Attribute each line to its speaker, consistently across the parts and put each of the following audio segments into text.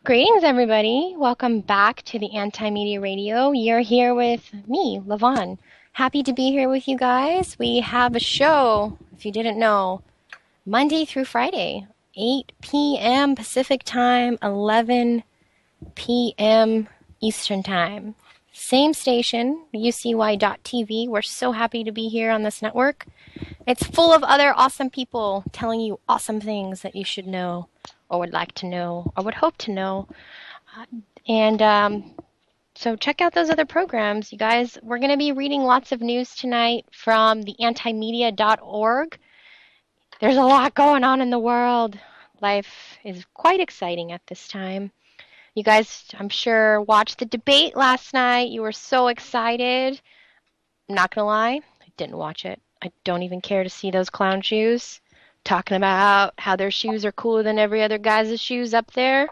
Speaker 1: Greetings, everybody. Welcome back to the Anti-Media Radio. You're here with me, Lavonne. Happy to be here with you guys. We have a show, if you didn't know, Monday through Friday, 8 p.m. Pacific Time, 11 p.m. Eastern Time. Same station, UCY.TV. We're so happy to be here on this network. It's full of other awesome people telling you awesome things that you should know or would like to know or would hope to know. And so check out those other programs, you guys. We're going to be reading lots of news tonight from the antimedia.org. There's a lot going on in the world. Life is quite exciting at this time. You guys, I'm sure, watched the debate last night. You were so excited. I'm not going to lie, I didn't watch it. I don't even care to see those clown shoes talking about how their shoes are cooler than every other guy's shoes up there.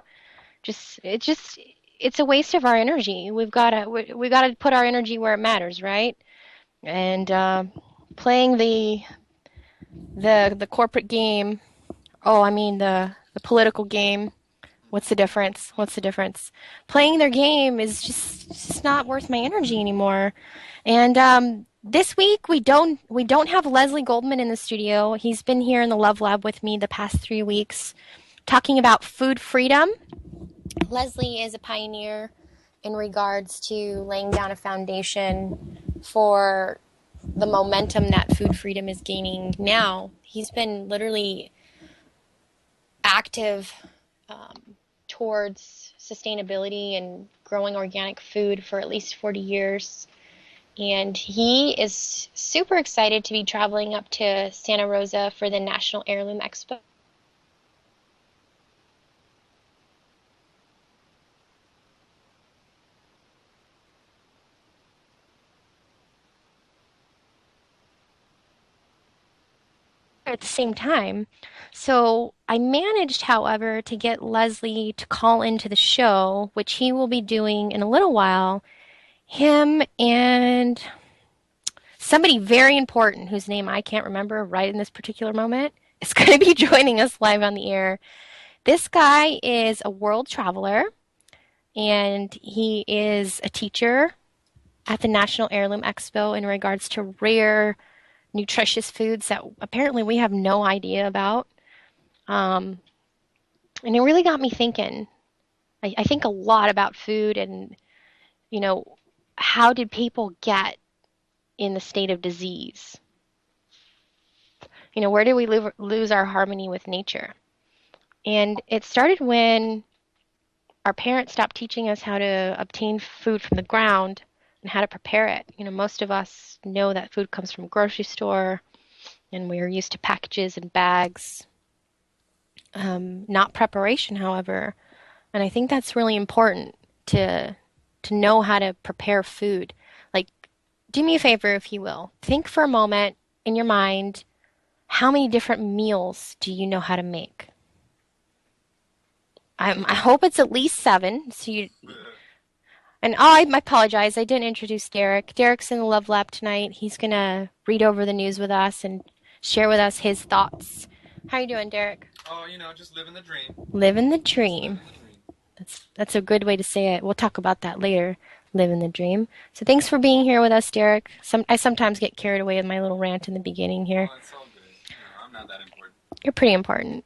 Speaker 1: It's a waste of our energy. We got to put our energy where it matters, right? And playing the corporate game. Oh, I mean the political game. What's the difference? What's the difference? Playing their game is just not worth my energy anymore. And this week we don't have Leslie Goldman in the studio. He's been here in the Love Lab with me the past 3 weeks, talking about food freedom. Leslie is a pioneer in regards to laying down a foundation for the momentum that food freedom is gaining now. He's been literally active towards sustainability and growing organic food for at least 40 years. And he is super excited to be traveling up to Santa Rosa for the National Heirloom Expo. At the same time. So I managed, however, to get Leslie to call into the show, which he will be doing in a little while. Him and somebody very important whose name I can't remember right in this particular moment is going to be joining us live on the air. This guy is a world traveler and he is a teacher at the National Heirloom Expo in regards to rare, nutritious foods that apparently we have no idea about. Um, and it really got me thinking. I think a lot about food and, you know, how did people get in the state of disease? Where did we lose our harmony with nature? And it started when our parents stopped teaching us how to obtain food from the ground and how to prepare it. Most of us know that food comes from a grocery store and we're used to packages and bags, not preparation, however. And I think that's really important to know how to prepare food. Like, do me a favor, if you will. Think for a moment in your mind, how many different meals do you know how to make? I hope it's at least 7. And I apologize, I didn't introduce Derek. Derek's in the Love Lab tonight. He's gonna read over the news with us and share with us his thoughts. How you doing, Derek?
Speaker 2: Oh, just living the dream.
Speaker 1: Living the dream. That's a good way to say it. We'll talk about that later. Living the dream. So thanks for being here with us, Derek. I sometimes get carried away with my little rant in the beginning here.
Speaker 2: Oh, it's all good. I'm not that important.
Speaker 1: You're pretty important.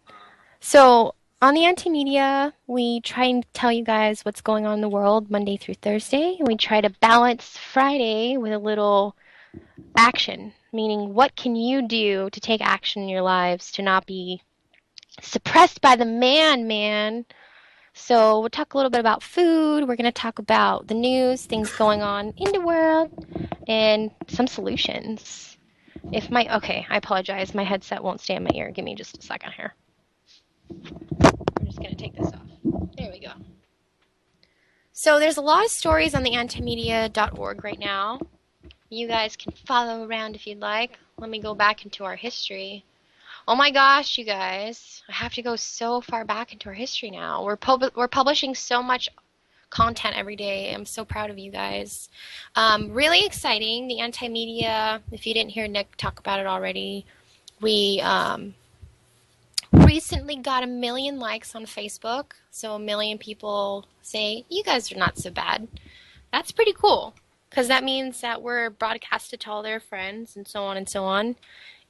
Speaker 1: So on the Anti-Media, we try and tell you guys what's going on in the world Monday through Thursday. And we try to balance Friday with a little action, meaning what can you do to take action in your lives to not be suppressed by the man. So we'll talk a little bit about food. We're going to talk about the news, things going on in the world, and some solutions. Okay, I apologize. My headset won't stay in my ear. Give me just a second here. I'm just going to take this off. There we go. So there's a lot of stories on the antimedia.org right now. You guys can follow around if you'd like. Let me go back into our history. Oh my gosh, you guys. I have to go so far back into our history now. We're publishing so much content every day. I'm so proud of you guys. Really exciting. The Anti-Media, if you didn't hear Nick talk about it already, we recently got 1 million likes on Facebook, so 1 million people say, you guys are not so bad. That's pretty cool, because that means that we're broadcasted to all their friends and so on and so on.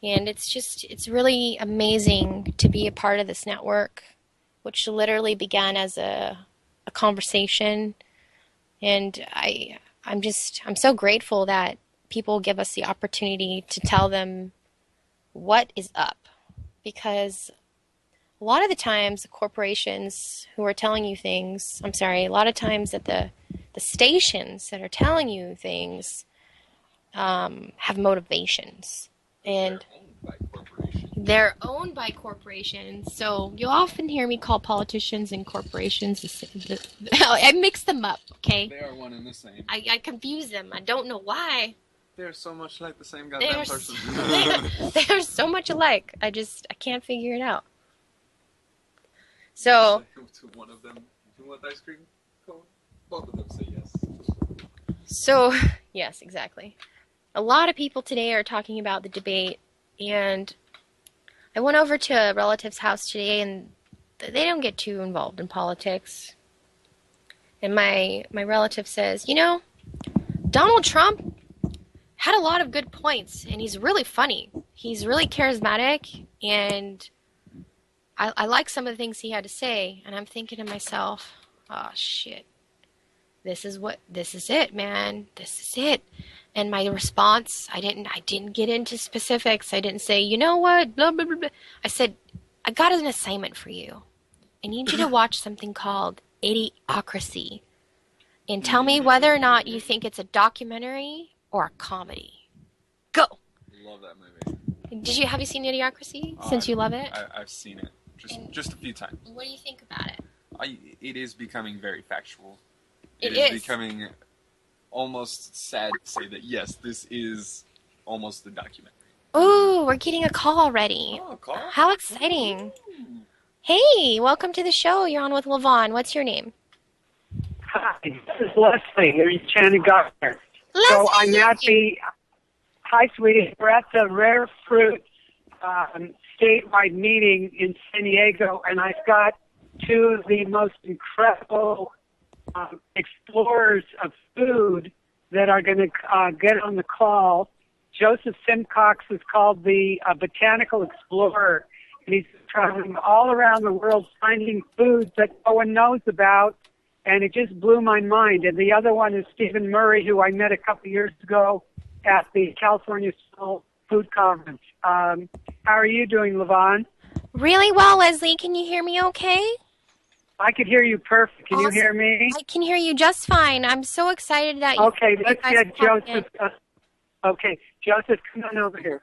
Speaker 1: And it's really amazing to be a part of this network, which literally began as a conversation. And I'm so grateful that people give us the opportunity to tell them what is up. Because a lot of the times, the corporations who are telling you things, I'm sorry, a lot of times that the stations that are telling you things have motivations. And they're owned by corporations. So you'll often hear me call politicians and corporations I mix them up, okay?
Speaker 2: They are one and the same.
Speaker 1: I confuse them. I don't know why.
Speaker 2: They're so much like the same goddamn person.
Speaker 1: They're so much alike. I can't figure it out. So
Speaker 2: to one of them, you want ice cream? Both of them say yes.
Speaker 1: So, yes, exactly. A lot of people today are talking about the debate, and I went over to a relative's house today, and they don't get too involved in politics. And my relative says, Donald Trump had a lot of good points, and he's really funny. He's really charismatic, and I like some of the things he had to say. And I'm thinking to myself, oh, shit. This is it, man. This is it. And my response, I didn't get into specifics. I didn't say, you know what, blah, blah, blah, blah. I said, I got an assignment for you. I need you to watch something called Idiocracy. And tell me whether or not you think it's a documentary or a comedy. Go.
Speaker 2: Love that movie.
Speaker 1: Have you seen Idiocracy since you love it?
Speaker 2: I've seen it just a few times.
Speaker 1: What do you think about it?
Speaker 2: It is becoming very factual.
Speaker 1: It
Speaker 2: is
Speaker 1: is
Speaker 2: becoming almost sad to say that, yes, this is almost a documentary.
Speaker 1: Ooh, we're getting a call already.
Speaker 2: Oh, a call?
Speaker 1: How exciting. Ooh. Hey, welcome to the show. You're on with Lavonne. What's your name?
Speaker 3: Hi, this is Leslie. Here's Channing Gardner.
Speaker 1: Leslie.
Speaker 3: So I'm at the, hi sweetie, we're at the Rare Fruit statewide meeting in San Diego, and I've got two of the most incredible explorers of food that are going to get on the call. Joseph Simcox is called the Botanical Explorer, and he's traveling all around the world finding foods that no one knows about, and it just blew my mind. And the other one is Stephen Murray, who I met a couple years ago at the California Soul Food Conference. How are you doing, Lavonne?
Speaker 1: Really well, Leslie. Can you hear me okay?
Speaker 3: I could hear you perfect. Can
Speaker 1: awesome.
Speaker 3: You hear me?
Speaker 1: I can hear you just fine. I'm so excited that you...
Speaker 3: Okay, let's get Joseph. Okay, Joseph, come on over here.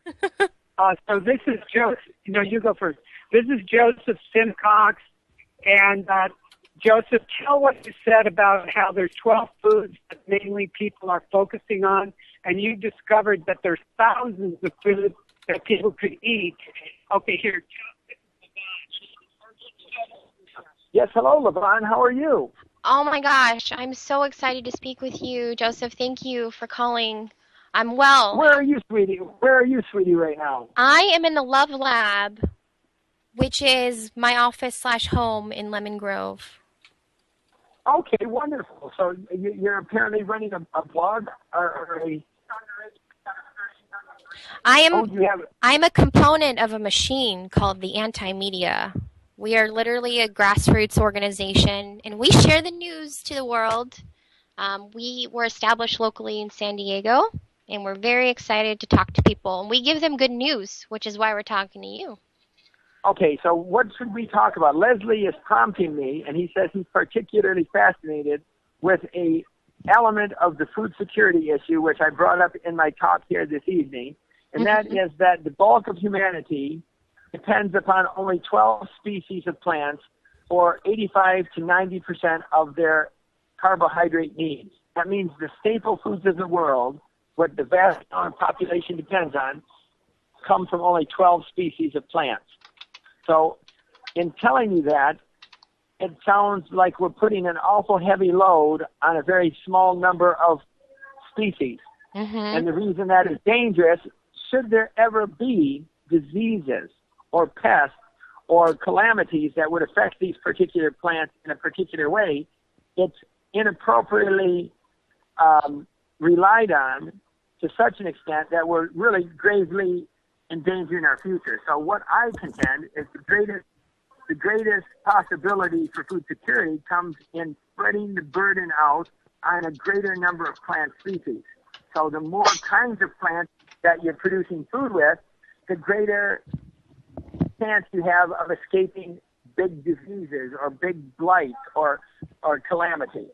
Speaker 3: So this is Joseph. No, you go first. This is Joseph Simcox. And Joseph, tell what you said about how there's 12 foods that mainly people are focusing on, and you discovered that there's thousands of foods that people could eat. Okay, here.
Speaker 4: Yes, hello, Lavonne. How are you?
Speaker 1: Oh, my gosh. I'm so excited to speak with you, Joseph. Thank you for calling. I'm well.
Speaker 4: Where are you, sweetie? Where are you, sweetie, right now?
Speaker 1: I am in the Love Lab, which is my office/home in Lemon Grove.
Speaker 4: Okay, wonderful. So you're apparently running a blog or a...
Speaker 1: I'm a component of a machine called the Anti-Media. We are literally a grassroots organization, and we share the news to the world. We were established locally in San Diego, and we're very excited to talk to people. And we give them good news, which is why we're talking to you.
Speaker 4: Okay, so what should we talk about? Leslie is prompting me, and he says he's particularly fascinated with a element of the food security issue, which I brought up in my talk here this evening, and that is that the bulk of humanity depends upon only 12 species of plants for 85 to 90% of their carbohydrate needs. That means the staple foods of the world, what the vast population depends on, come from only 12 species of plants. So in telling you that, it sounds like we're putting an awful heavy load on a very small number of species. And the reason that is dangerous, should there ever be diseases or pests or calamities that would affect these particular plants in a particular way, it's inappropriately relied on to such an extent that we're really gravely endangering our future. So what I contend is the greatest possibility for food security comes in spreading the burden out on a greater number of plant species. So the more kinds of plants that you're producing food with, the greater chance you have of escaping big diseases or big blight or calamity.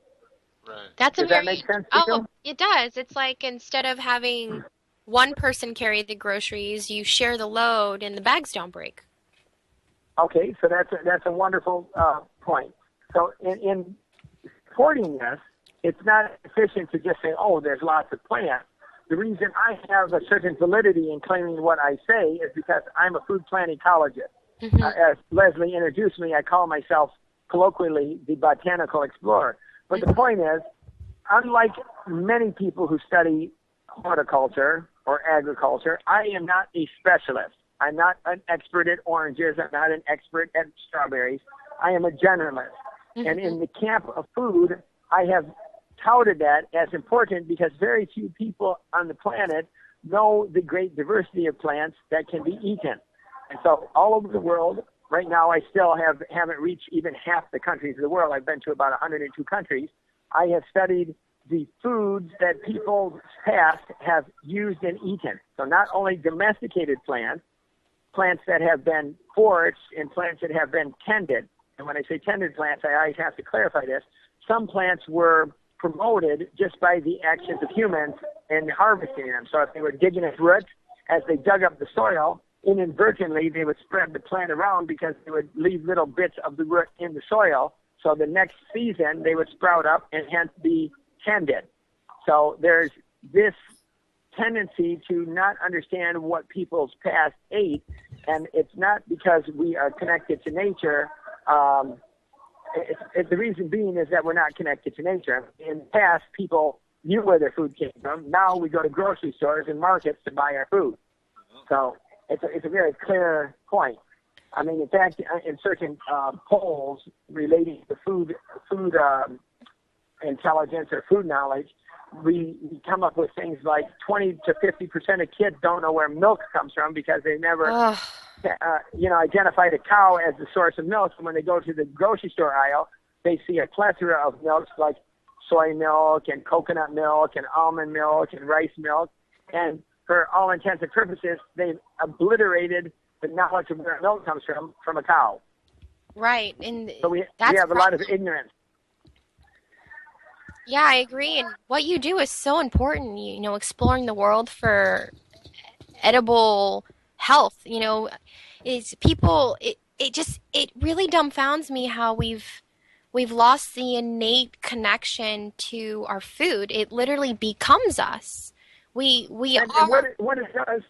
Speaker 2: Right.
Speaker 1: Does
Speaker 4: that make sense to you?
Speaker 1: it does. It's like instead of having one person carry the groceries, you share the load and the bags don't break.
Speaker 4: Okay, so that's a wonderful point. So in supporting this, it's not sufficient to just say, oh, there's lots of plants. The reason I have a certain validity in claiming what I say is because I'm a food plant ecologist.
Speaker 1: Mm-hmm.
Speaker 4: As Leslie introduced me, I call myself colloquially the botanical explorer. But the point is, unlike many people who study horticulture or agriculture, I am not a specialist. I'm not an expert at oranges. I'm not an expert at strawberries. I am a generalist.
Speaker 1: Mm-hmm.
Speaker 4: And in the camp of food, I have touted that as important because very few people on the planet know the great diversity of plants that can be eaten. And so all over the world, right now I still haven't reached even half the countries of the world. I've been to about 102 countries. I have studied the foods that people past have used and eaten. So not only domesticated plants that have been foraged, and plants that have been tended. And when I say tended plants, I always have to clarify this. Some plants were promoted just by the actions of humans in harvesting them. So if they were digging its roots, as they dug up the soil, inadvertently they would spread the plant around because they would leave little bits of the root in the soil. So the next season they would sprout up and hence be tended. So there's this tendency to not understand what people's past ate, and it's not because we are connected to nature. The reason being is that we're not connected to nature. In the past, people knew where their food came from. Now we go to grocery stores and markets to buy our food. So it's a very clear point. I mean, in fact, in certain polls relating to food intelligence or food knowledge, we come up with things like 20 to 50% of kids don't know where milk comes from because they never identified a cow as the source of milk. And when they go to the grocery store aisle, they see a plethora of milks like soy milk and coconut milk and almond milk and rice milk. And for all intents and purposes, they've obliterated the knowledge of where milk comes from a cow.
Speaker 1: Right. And
Speaker 4: so we have a lot of ignorance.
Speaker 1: Yeah, I agree. And what you do is so important, exploring the world for edible health, is people, it really dumbfounds me how we've lost the innate connection to our food. It literally becomes us. We
Speaker 4: and
Speaker 1: are.
Speaker 4: What it does,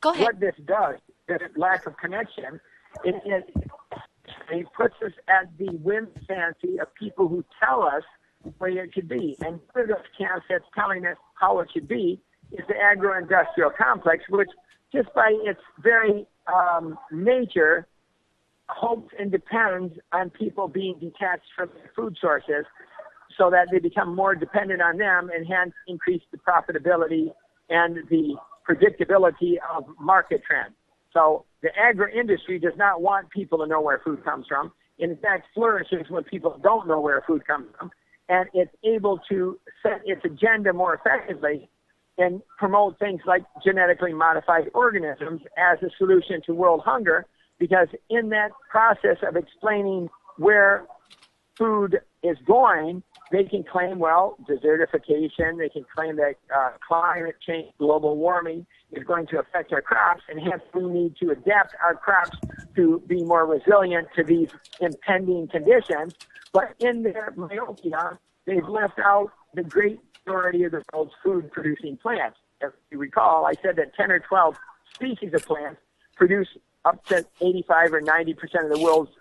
Speaker 1: Go ahead.
Speaker 4: What this does, this lack of connection, it puts us at the whim fancy of people who tell us the way it should be. And one of those camps that's telling us how it should be is the agro-industrial complex, which just by its very nature hopes and depends on people being detached from their food sources so that they become more dependent on them and hence increase the profitability and the predictability of market trends. So the agro-industry does not want people to know where food comes from. In fact, flourishes when people don't know where food comes from. And it's able to set its agenda more effectively and promote things like genetically modified organisms as a solution to world hunger, because in that process of explaining where food is going, they can claim, well, desertification, they can claim that climate change, global warming is going to affect our crops, and hence we need to adapt our crops to be more resilient to these impending conditions. But in their myopia, they've left out the great majority of the world's food-producing plants. If you recall, I said that 10 or 12 species of plants produce up to 85 or 90% of the world's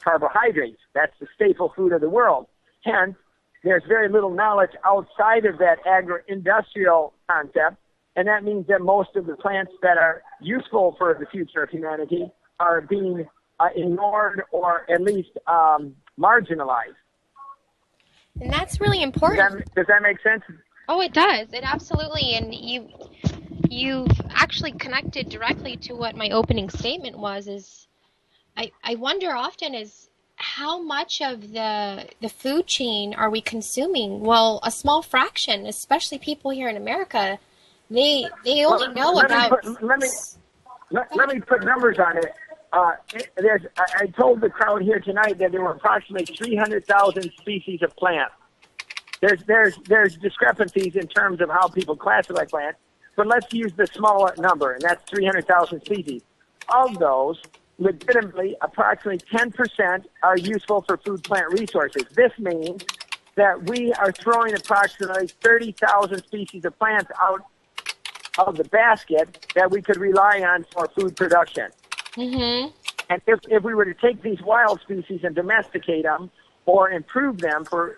Speaker 4: carbohydrates. That's the staple food of the world. Hence, there's very little knowledge outside of that agro-industrial concept, and that means that most of the plants that are useful for the future of humanity are being ignored or at least marginalized.
Speaker 1: And that's really important.
Speaker 4: Does that make sense?
Speaker 1: Oh, it does. It absolutely. And you've actually connected directly to what my opening statement was. Is I wonder often is how much of the food chain are we consuming? Well, a small fraction, especially people here in America, they only know about.
Speaker 4: Let me put numbers on it. I told the crowd here tonight that there were approximately 300,000 species of plants. There's discrepancies in terms of how people classify plants, but let's use the smaller number, and that's 300,000 species. Of those, legitimately, approximately 10% are useful for food plant resources. This means that we are throwing approximately 30,000 species of plants out of the basket that we could rely on for food production.
Speaker 1: Mm-hmm.
Speaker 4: And if we were to take these wild species and domesticate them or improve them for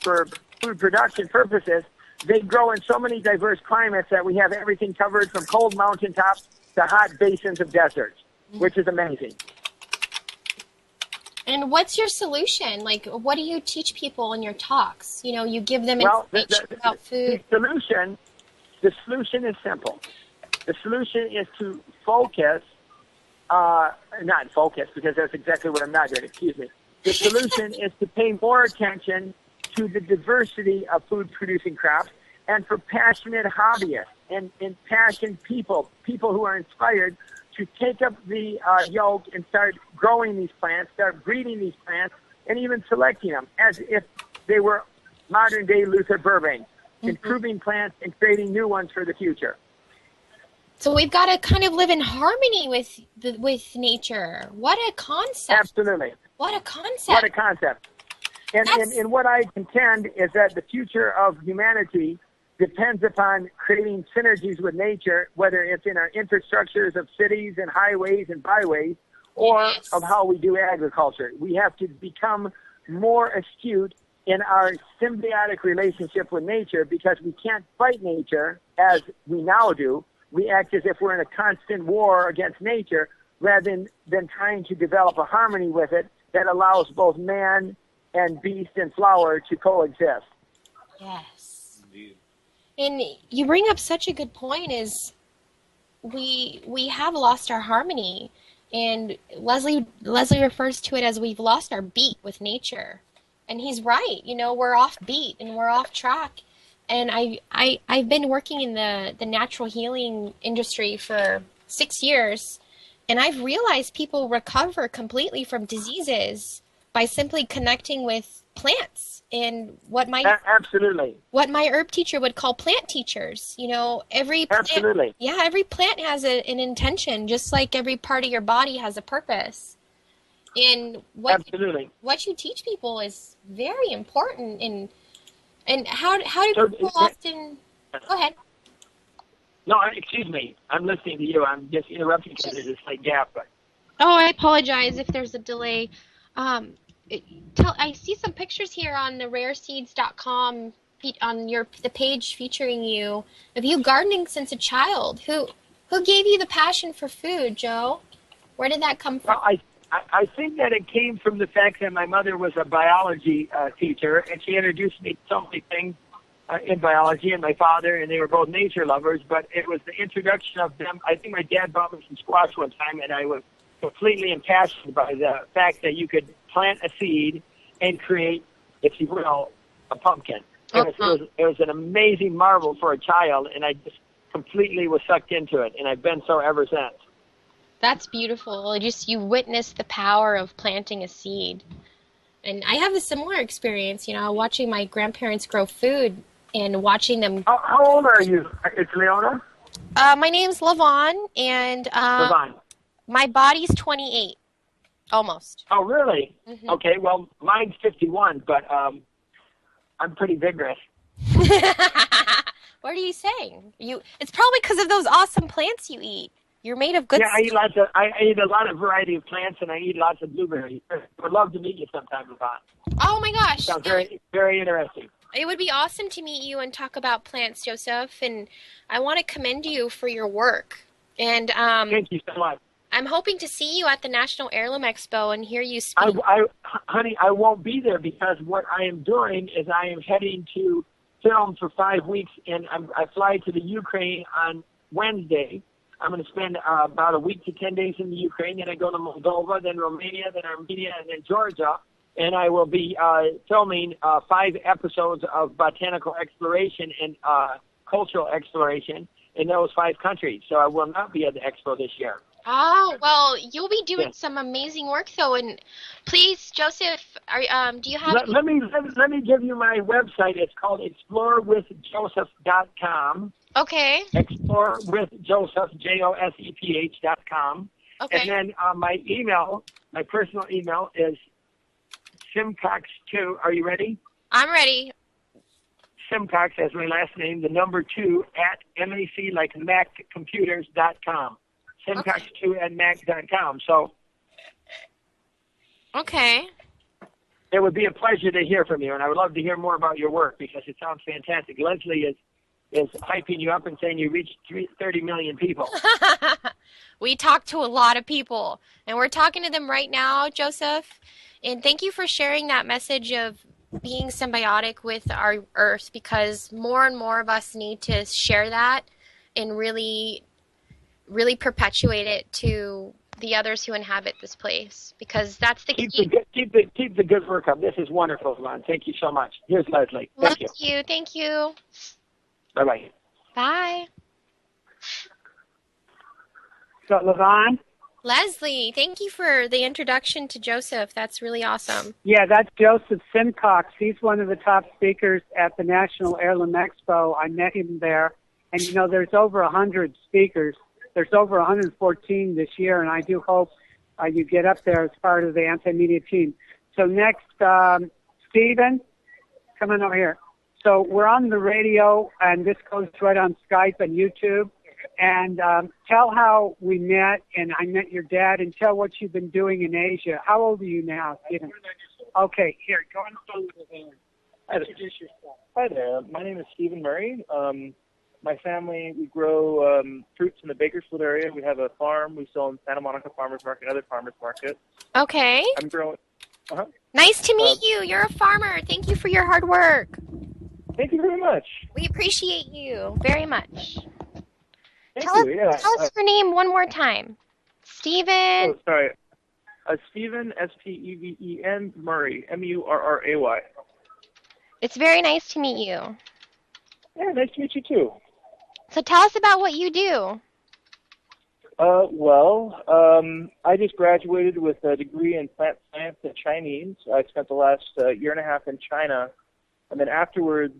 Speaker 4: food production purposes, they grow in so many diverse climates that we have everything covered from cold mountaintops to hot basins of deserts, which is amazing.
Speaker 1: And what's your solution? Like, what do you teach people in your talks? You know, you give them information about food.
Speaker 4: The solution is simple. The solution is to focus, not focus, because that's exactly what I'm not doing, excuse me. The solution is to pay more attention to the diversity of food-producing crops and for passionate hobbyists and passionate people who are inspired to take up the yoke and start growing these plants, start breeding these plants, and even selecting them as if they were modern-day Luther Burbank, improving plants and creating new ones for the future.
Speaker 1: So we've got to kind of live in harmony with nature. What a concept.
Speaker 4: Absolutely.
Speaker 1: What a concept.
Speaker 4: What a concept. And what I contend is that the future of humanity depends upon creating synergies with nature, whether it's in our infrastructures of cities and highways and byways, or of how we do agriculture. We have to become more astute in our symbiotic relationship with nature, because we can't fight nature as we now do. We act as if we're in a constant war against nature rather than trying to develop a harmony with it that allows both man and beast and flower to coexist.
Speaker 1: Yes. Indeed. And you bring up such a good point is we have lost our harmony, and Leslie refers to it as we've lost our beat with nature. And he's right. You know, we're off beat and we're off track. And I've been working in the natural healing industry for 6 years, and I've realized people recover completely from diseases by simply connecting with plants and what my herb teacher would call plant teachers. You know, every plant has an intention, just like every part of your body has a purpose. And what you teach people is very important. And how do people often? Go ahead.
Speaker 4: No, excuse me. I'm listening to you. I'm just interrupting because there's a slight gap. But.
Speaker 1: Oh, I apologize if there's a delay. I see some pictures here on the rareseeds.com on the page featuring you of you gardening since a child. Who gave you the passion for food, Joe? Where did that come from?
Speaker 4: Well, I think that it came from the fact that my mother was a biology teacher, and she introduced me to so many things in biology, and my father, and they were both nature lovers, but it was the introduction of them. I think my dad bought me some squash one time, and I was completely impassioned by the fact that you could plant a seed and create, if you will, a pumpkin. It was an amazing marvel for a child, and I just completely was sucked into it, and I've been so ever since.
Speaker 1: That's beautiful. You witness the power of planting a seed. And I have a similar experience, you know, watching my grandparents grow food and watching them.
Speaker 4: How old are you? It's Leona?
Speaker 1: My name's Lavonne, and
Speaker 4: Lavonne.
Speaker 1: My body's 28, almost.
Speaker 4: Oh, really?
Speaker 1: Mm-hmm.
Speaker 4: Okay, well, mine's 51, but I'm pretty vigorous.
Speaker 1: What are you saying? It's probably because of those awesome plants you eat. You're made of good stuff.
Speaker 4: Yeah, I eat a lot of variety of plants, and I eat lots of blueberries. I would love to meet you sometime, Lavonne.
Speaker 1: Oh my gosh.
Speaker 4: Sounds very, very interesting.
Speaker 1: It would be awesome to meet you and talk about plants, Joseph, and I want to commend you for your work. And
Speaker 4: thank you so much.
Speaker 1: I'm hoping to see you at the National Heirloom Expo and hear you speak.
Speaker 4: Honey, I won't be there because what I am doing is I am heading to film for 5 weeks, and I fly to the Ukraine on Wednesday. I'm going to spend about a week to 10 days in the Ukraine, then I go to Moldova, then Romania, then Armenia, and then Georgia, and I will be filming 5 episodes of botanical exploration and cultural exploration in those 5 countries. So I will not be at the expo this year.
Speaker 1: Oh, well, you'll be doing
Speaker 4: Yes.
Speaker 1: some amazing work though. And please, Joseph, do you have
Speaker 4: Let me give you my website. It's called explorewithjoseph.com.
Speaker 1: Okay.
Speaker 4: Explorewithjoseph, JOSEPH.com.
Speaker 1: Okay.
Speaker 4: And then my email, my personal email is Simcox2. Are you ready?
Speaker 1: I'm ready.
Speaker 4: Simcox as my last name, the number 2 at MAC, like MacComputers.com. Simcox2 at Mac.com. So
Speaker 1: Okay.
Speaker 4: it would be a pleasure to hear from you, and I would love to hear more about your work because it sounds fantastic. Leslie is hyping you up and saying you reached 30 million people.
Speaker 1: We talk to a lot of people, and we're talking to them right now, Joseph. And thank you for sharing that message of being symbiotic with our Earth, because more and more of us need to share that and really, really perpetuate it to the others who inhabit this place, because that's the key.
Speaker 4: Keep the good work up. This is wonderful, Lavonne. Thank you so much. Here's Leslie.
Speaker 1: Love
Speaker 4: Thank you.
Speaker 1: you. Thank you.
Speaker 4: Bye-bye.
Speaker 1: Bye.
Speaker 3: So, Lavonne?
Speaker 1: Leslie, thank you for the introduction to Joseph. That's really awesome.
Speaker 3: Yeah, that's Joseph Simcox. He's one of the top speakers at the National Heirloom Expo. I met him there. And, you know, there's over 100 speakers. There's over 114 this year, and I do hope you get up there as part of the anti-media team. So next, Stephen, come on over here. So we're on the radio, and this goes right on Skype and YouTube. And tell how we met, and I met your dad, and tell what you've been doing in Asia. How old are you now, Stephen? Okay, here, go on phone with him. Introduce yourself.
Speaker 5: Hi there. My name is Stephen Murray. My family, we grow fruits in the Bakersfield area. We have a farm. We sell in Santa Monica Farmers Market and other farmers markets.
Speaker 1: Okay.
Speaker 5: I'm growing.
Speaker 1: Nice to meet you. You're a farmer. Thank you for your hard work.
Speaker 5: Thank you very much.
Speaker 1: We appreciate you very much.
Speaker 5: Thank
Speaker 1: Tell
Speaker 5: you. Yeah.
Speaker 1: us your name one more time. Stephen.
Speaker 5: Oh, sorry. Stephen, Steven, Murray, Murray.
Speaker 1: It's very nice to meet you.
Speaker 5: Yeah, nice to meet you too.
Speaker 1: So tell us about what you do.
Speaker 5: I just graduated with a degree in plant science and Chinese. I spent the last year and a half in China, and then afterwards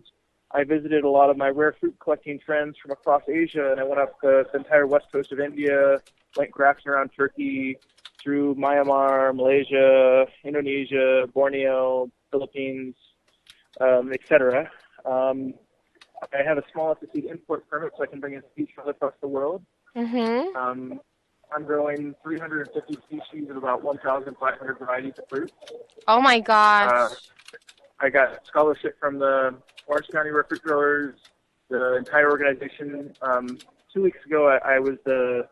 Speaker 5: I visited a lot of my rare fruit collecting friends from across Asia, and I went up the entire west coast of India, went crafting around Turkey, through Myanmar, Malaysia, Indonesia, Borneo, Philippines, etc. I have a small seed import permit so I can bring in seeds from across the world.
Speaker 1: Mm-hmm.
Speaker 5: I'm growing 350 species of about 1,500 varieties of fruit.
Speaker 1: Oh my gosh.
Speaker 5: I got scholarship from the Orange County Rare Fruit Growers, the entire organization. 2 weeks ago, I was the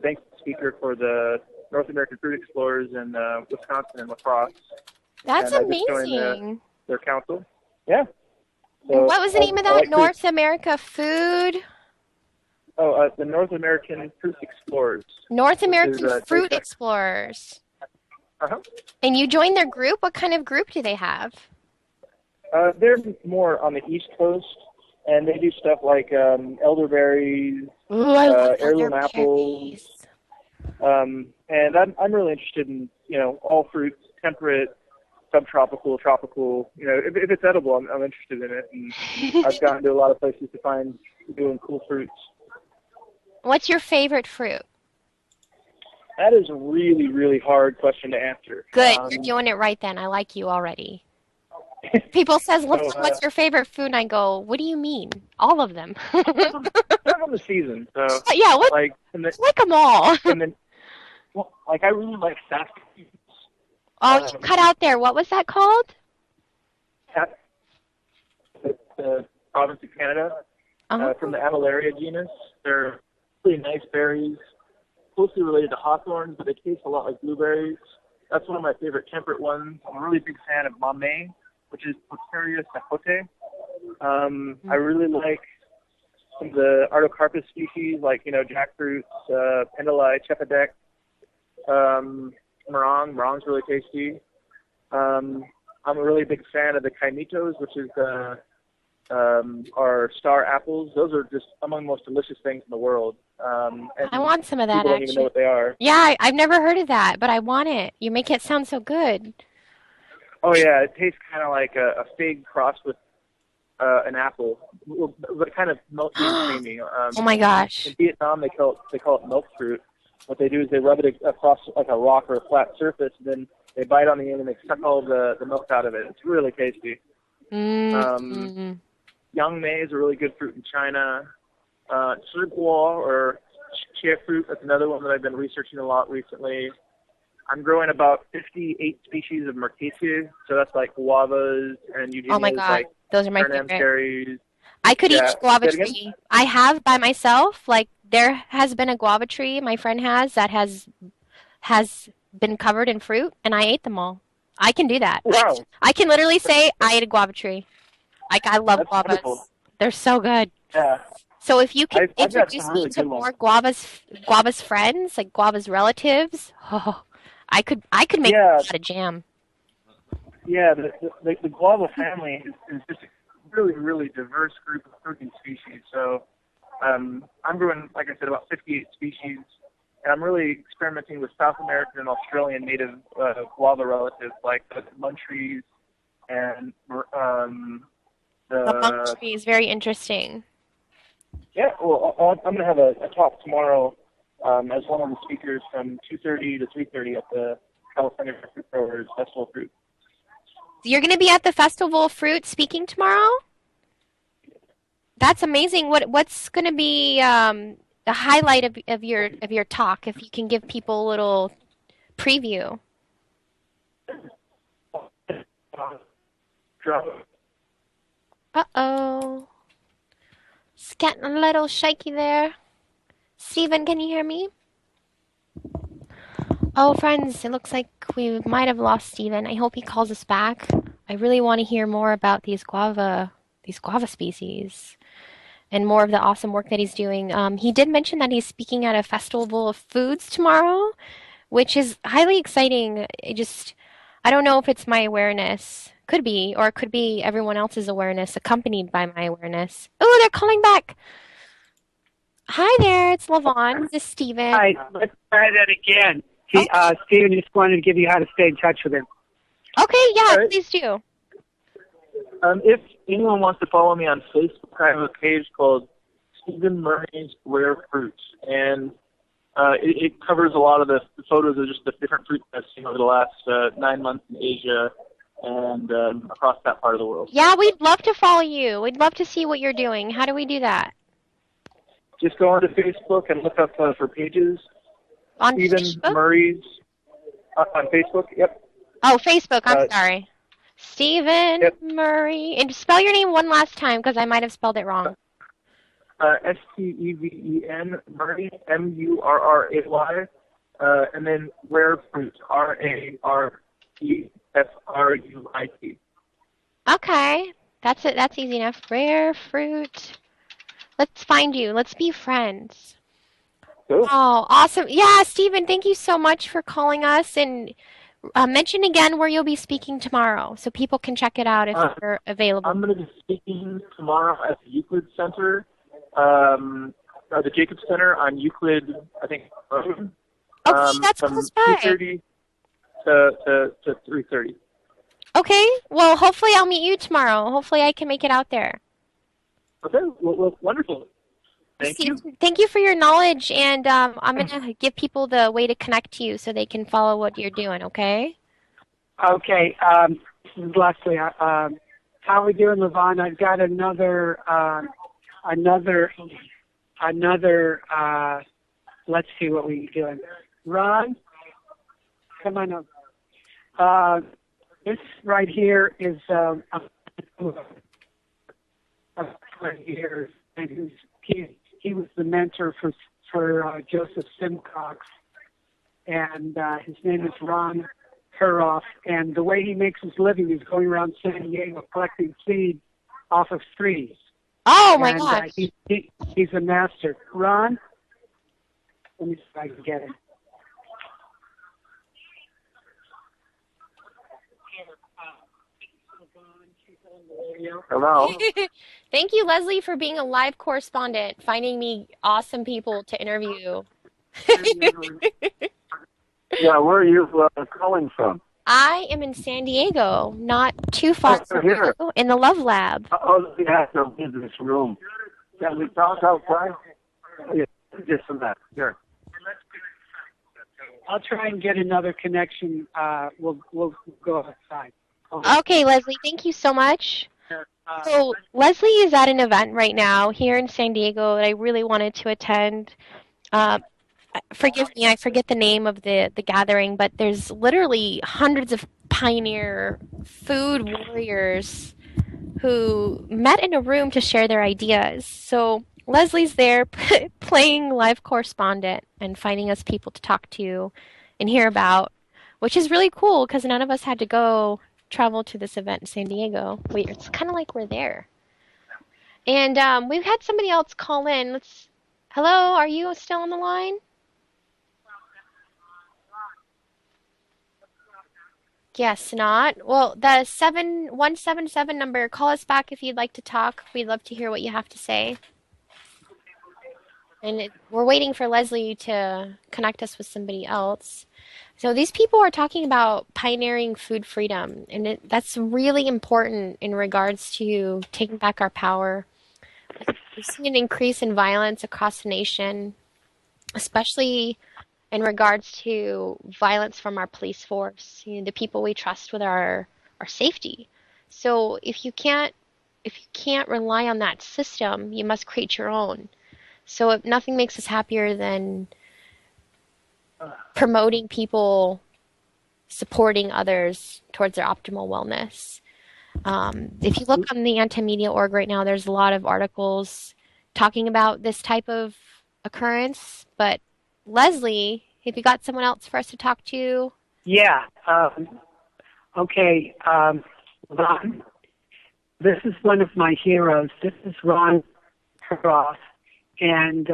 Speaker 5: bank speaker for the North American Fruit Explorers in Wisconsin and La Crosse.
Speaker 1: That's
Speaker 5: and I just
Speaker 1: amazing.
Speaker 5: joined their council. Yeah. So
Speaker 1: What was the name of that?
Speaker 5: like
Speaker 1: North America Food?
Speaker 5: The North American Fruit Explorers.
Speaker 1: North American
Speaker 5: is,
Speaker 1: Fruit
Speaker 5: they-
Speaker 1: Explorers.
Speaker 5: Uh-huh.
Speaker 1: And you joined their group? What kind of group do they have?
Speaker 5: They're more on the East Coast, and they do stuff like elderberries,
Speaker 1: Ooh, I love
Speaker 5: heirloom
Speaker 1: elderberries.
Speaker 5: apples. And I'm really interested in, all fruits, temperate, subtropical, tropical. If it's edible, I'm interested in it. And I've gotten to a lot of places to find doing cool fruits.
Speaker 1: What's your favorite fruit?
Speaker 5: That is a really, really hard question to answer.
Speaker 1: Good, you're doing it right then. I like you already. People says, what's your favorite food? And I go, what do you mean? All of them.
Speaker 5: Depends on the season. So
Speaker 1: Yeah,
Speaker 5: like
Speaker 1: them all.
Speaker 5: and then, I really like saskatoons.
Speaker 1: Oh, you cut out there. What was that called?
Speaker 5: The province of Canada,
Speaker 1: Uh-huh.
Speaker 5: from the Avilaria genus. They're really nice berries. closely related to hawthorns, but they taste a lot like blueberries. That's one of my favorite temperate ones. I'm a really big fan of mamey, which is Poteria sapote. I really like some of the artocarpus species, like, jackfruits, penduli, chepadek, meringue. Meringue's really tasty. I'm a really big fan of the kaimitos, which is our star apples. Those are just among the most delicious things in the world. And
Speaker 1: I want some of that,
Speaker 5: people don't even know
Speaker 1: actually.
Speaker 5: what they are.
Speaker 1: Yeah, I've never heard of that, but I want it. You make it sound so good.
Speaker 5: Oh yeah, it tastes kind of like a fig crossed with an apple, but kind of milky and creamy.
Speaker 1: Oh my gosh.
Speaker 5: In Vietnam, they call it milk fruit. What they do is they rub it across like a rock or a flat surface, and then they bite on the end and they suck all the milk out of it. It's really tasty.
Speaker 1: Mm-hmm.
Speaker 5: Yang mei is a really good fruit in China. Zhiguo, or chia fruit, that's another one that I've been researching a lot recently. I'm growing about 58 species of mercatiae, so that's like guavas and
Speaker 1: Oh my
Speaker 5: eugenias,
Speaker 1: God,
Speaker 5: like
Speaker 1: those are my
Speaker 5: Suriname
Speaker 1: favorite.
Speaker 5: cherries.
Speaker 1: I could eat
Speaker 5: Yeah.
Speaker 1: a guava
Speaker 5: Say it again?
Speaker 1: tree. I have by myself. Like there has been a guava tree my friend has that has been covered in fruit, and I ate them all. I can do that.
Speaker 5: Wow,
Speaker 1: I can literally say I ate a guava tree. Like I love
Speaker 5: that's wonderful.
Speaker 1: guavas. They're so good.
Speaker 5: Yeah,
Speaker 1: So if you could
Speaker 5: I've got some
Speaker 1: introduce me
Speaker 5: really
Speaker 1: to
Speaker 5: good ones.
Speaker 1: more guava's friends, like guava's relatives, oh, I could make a
Speaker 5: Yeah,
Speaker 1: lot of jam.
Speaker 5: yeah. The guava family is just a really, really diverse group of fruiting species. So I'm growing, like I said, about 58 species, and I'm really experimenting with South American and Australian native guava relatives like the munch trees and
Speaker 1: The monk
Speaker 5: the
Speaker 1: tree is very interesting.
Speaker 5: yeah. Well, I'm going to have a talk tomorrow as one of the speakers from 2:30 to 3:30 at the California Fruit Growers Festival of Fruit.
Speaker 1: You're going to be at the Festival of Fruit speaking tomorrow? That's amazing. What's going to be the highlight of your talk? If you can give people a little preview. Uh-oh. It's getting a little shaky there. Steven, can you hear me? Oh, friends, it looks like we might have lost Steven. I hope he calls us back. I really want to hear more about these guava species and more of the awesome work that he's doing. He did mention that he's speaking at a festival of foods tomorrow, which is highly exciting. I don't know if it's my awareness. Could be, or it could be everyone else's awareness accompanied by my awareness. Oh, they're calling back. Hi there, it's Lavonne. This is Steven.
Speaker 3: Hi, let's try that again.
Speaker 1: Okay.
Speaker 3: Steven just wanted to give you how to stay in touch with him.
Speaker 1: Okay, yeah,
Speaker 5: All right.
Speaker 1: please do.
Speaker 5: If anyone wants to follow me on Facebook, I have a page called Stephen Murray's Rare Fruits, and it covers a lot of the photos of just the different fruits I've seen over the last 9 months in Asia and across that part of the world.
Speaker 1: Yeah, we'd love to follow you. We'd love to see what you're doing. How do we do that?
Speaker 5: Just go onto Facebook and look up for pages.
Speaker 1: On
Speaker 5: Stephen
Speaker 1: Facebook?
Speaker 5: Murray's on Facebook. Yep.
Speaker 1: Oh, Facebook. I'm sorry. Stephen
Speaker 5: Yep.
Speaker 1: Murray. And spell your name one last time because I might have spelled it wrong.
Speaker 5: Steven Murray, Murray, and then Rare Fruit, RAREFRUIT.
Speaker 1: Okay. That's it. That's easy enough. Rare fruit. Let's find you. Let's be friends.
Speaker 5: Cool.
Speaker 1: Oh, awesome. Yeah, Stephen, thank you so much for calling us. And mention again where you'll be speaking tomorrow so people can check it out if you're available.
Speaker 5: I'm going to be speaking tomorrow at the Euclid Center, or the Jacobs Center on Euclid, I think, Road.
Speaker 1: Okay, that's
Speaker 5: from
Speaker 1: close by.
Speaker 5: 2:30 to 3:30.
Speaker 1: Okay, well, hopefully I'll meet you tomorrow. Hopefully I can make it out there.
Speaker 5: Okay, well, wonderful. Thank you.
Speaker 1: Thank you for your knowledge, and I'm going to give people the way to connect to you so they can follow what you're doing, okay?
Speaker 3: Okay, this is Leslie. How are we doing, Lavonne? I've got another, let's see what we're doing. Ron, come on up. This right here is, right here, and he was the mentor for for Joseph Simcox, and his name is Ron Heroff. And the way he makes his living is going around San Diego collecting seed off of trees.
Speaker 1: Oh my
Speaker 3: And
Speaker 1: gosh.
Speaker 3: he's a master. Ron, let me see if I can get it.
Speaker 4: Hello.
Speaker 1: Thank you, Leslie, for being a live correspondent, finding me awesome people to interview.
Speaker 4: Yeah, where are you calling from?
Speaker 1: I am in San Diego, not too far from
Speaker 4: Here.
Speaker 1: you, in the Love Lab.
Speaker 4: Oh, we have to leave this room. Can we talk outside? Yeah, just a minute. Here.
Speaker 3: I'll try and get another connection. We'll go outside.
Speaker 1: Okay, Leslie, thank you so much. So Leslie is at an event right now here in San Diego that I really wanted to attend. Forgive me, I forget the name of the gathering, but there's literally hundreds of pioneer food warriors who met in a room to share their ideas. So Leslie's there playing live correspondent and finding us people to talk to and hear about, which is really cool because none of us had to go travel to this event in San Diego. It's kind of like we're there. And we've had somebody else call in. Hello, are you still on the line? Guess not. Well, the 7177 number, call us back if you'd like to talk. We'd love to hear what you have to say. And we're waiting for Leslie to connect us with somebody else. So these people are talking about pioneering food freedom, and that's really important in regards to taking back our power. We've seen an increase in violence across the nation, especially in regards to violence from our police force, the people we trust with our safety. So if you can't rely on that system, you must create your own. So nothing makes us happier than promoting people, supporting others towards their optimal wellness. If you look on the Anti-Media org right now, there's a lot of articles talking about this type of occurrence. But Leslie, have you got someone else for us to talk to?
Speaker 3: Yeah. Okay. Ron, this is one of my heroes. This is Ron Heroff. And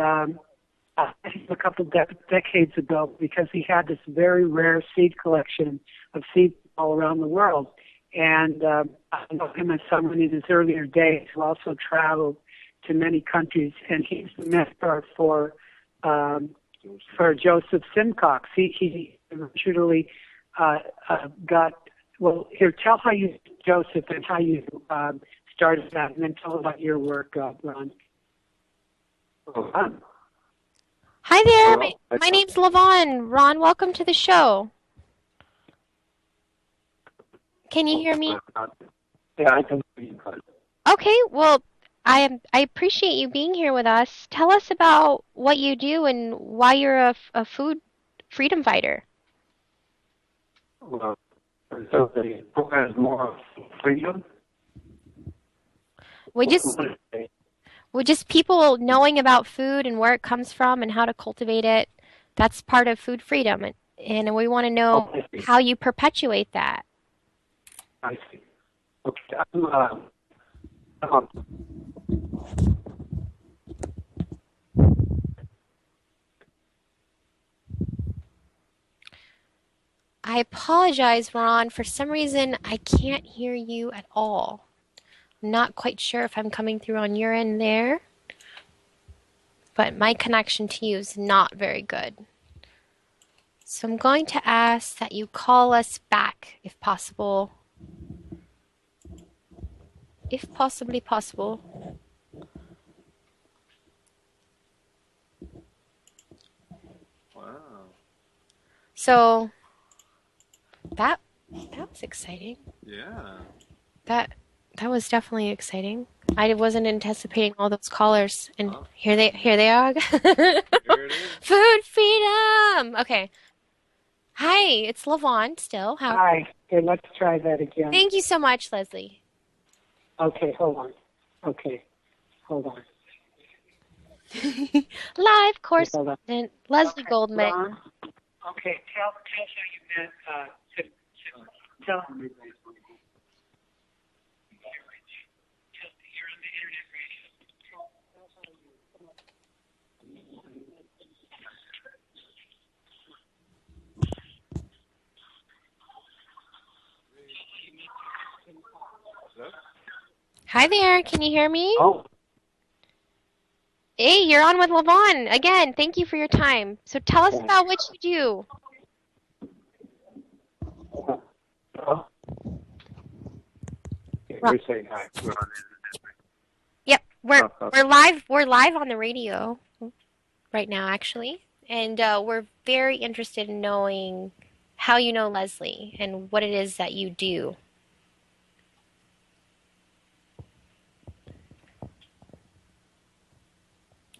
Speaker 3: I think a couple decades ago, because he had this very rare seed collection of seeds all around the world. And I know him as someone in his earlier days who also traveled to many countries, and he's the mentor for Joseph Simcox. He originally got, well, here, tell how you, Joseph, and how you started that, and then tell about your work, Ron.
Speaker 1: Hi there, my name's Lavonne. Ron, welcome to the show. Can you hear me?
Speaker 4: Yeah, I can hear you.
Speaker 1: Okay, well, I appreciate you being here with us. Tell us about what you do and why you're a food freedom fighter.
Speaker 4: Well, so the program is more of freedom.
Speaker 1: We just people knowing about food and where it comes from and how to cultivate it. That's part of food freedom, and we want to know how you perpetuate that.
Speaker 4: I see. Okay.
Speaker 1: I apologize, Ron. For some reason, I can't hear you at all. I'm not quite sure if I'm coming through on your end there, but my connection to you is not very good. So I'm going to ask that you call us back if possible. If possibly possible.
Speaker 2: Wow.
Speaker 1: So that was exciting.
Speaker 2: Yeah.
Speaker 1: That was definitely exciting. I wasn't anticipating all those callers, and here they are.
Speaker 2: Here it is.
Speaker 1: Food freedom. Okay. Hi, it's Lavonne still.
Speaker 3: Hi. Okay, let's try that again.
Speaker 1: Thank you so much, Leslie.
Speaker 3: Okay, hold on. Okay, hold on.
Speaker 1: Live
Speaker 3: Hold on.
Speaker 1: correspondent Leslie
Speaker 3: Okay,
Speaker 1: Goldman.
Speaker 3: Ron. Okay, tell us how you met. Tell. You're on the internet
Speaker 1: Hi there, can you hear me?
Speaker 3: radio.
Speaker 1: Hey, you're on with Lavonne. Again, thank you for your time. So tell us about what you do.
Speaker 3: Oh. You're saying hi. We're on
Speaker 1: Yep, we're
Speaker 3: Oh,
Speaker 1: we're live. We're live on the radio right now, actually, and we're very interested in knowing how you know Leslie and what it is that you do.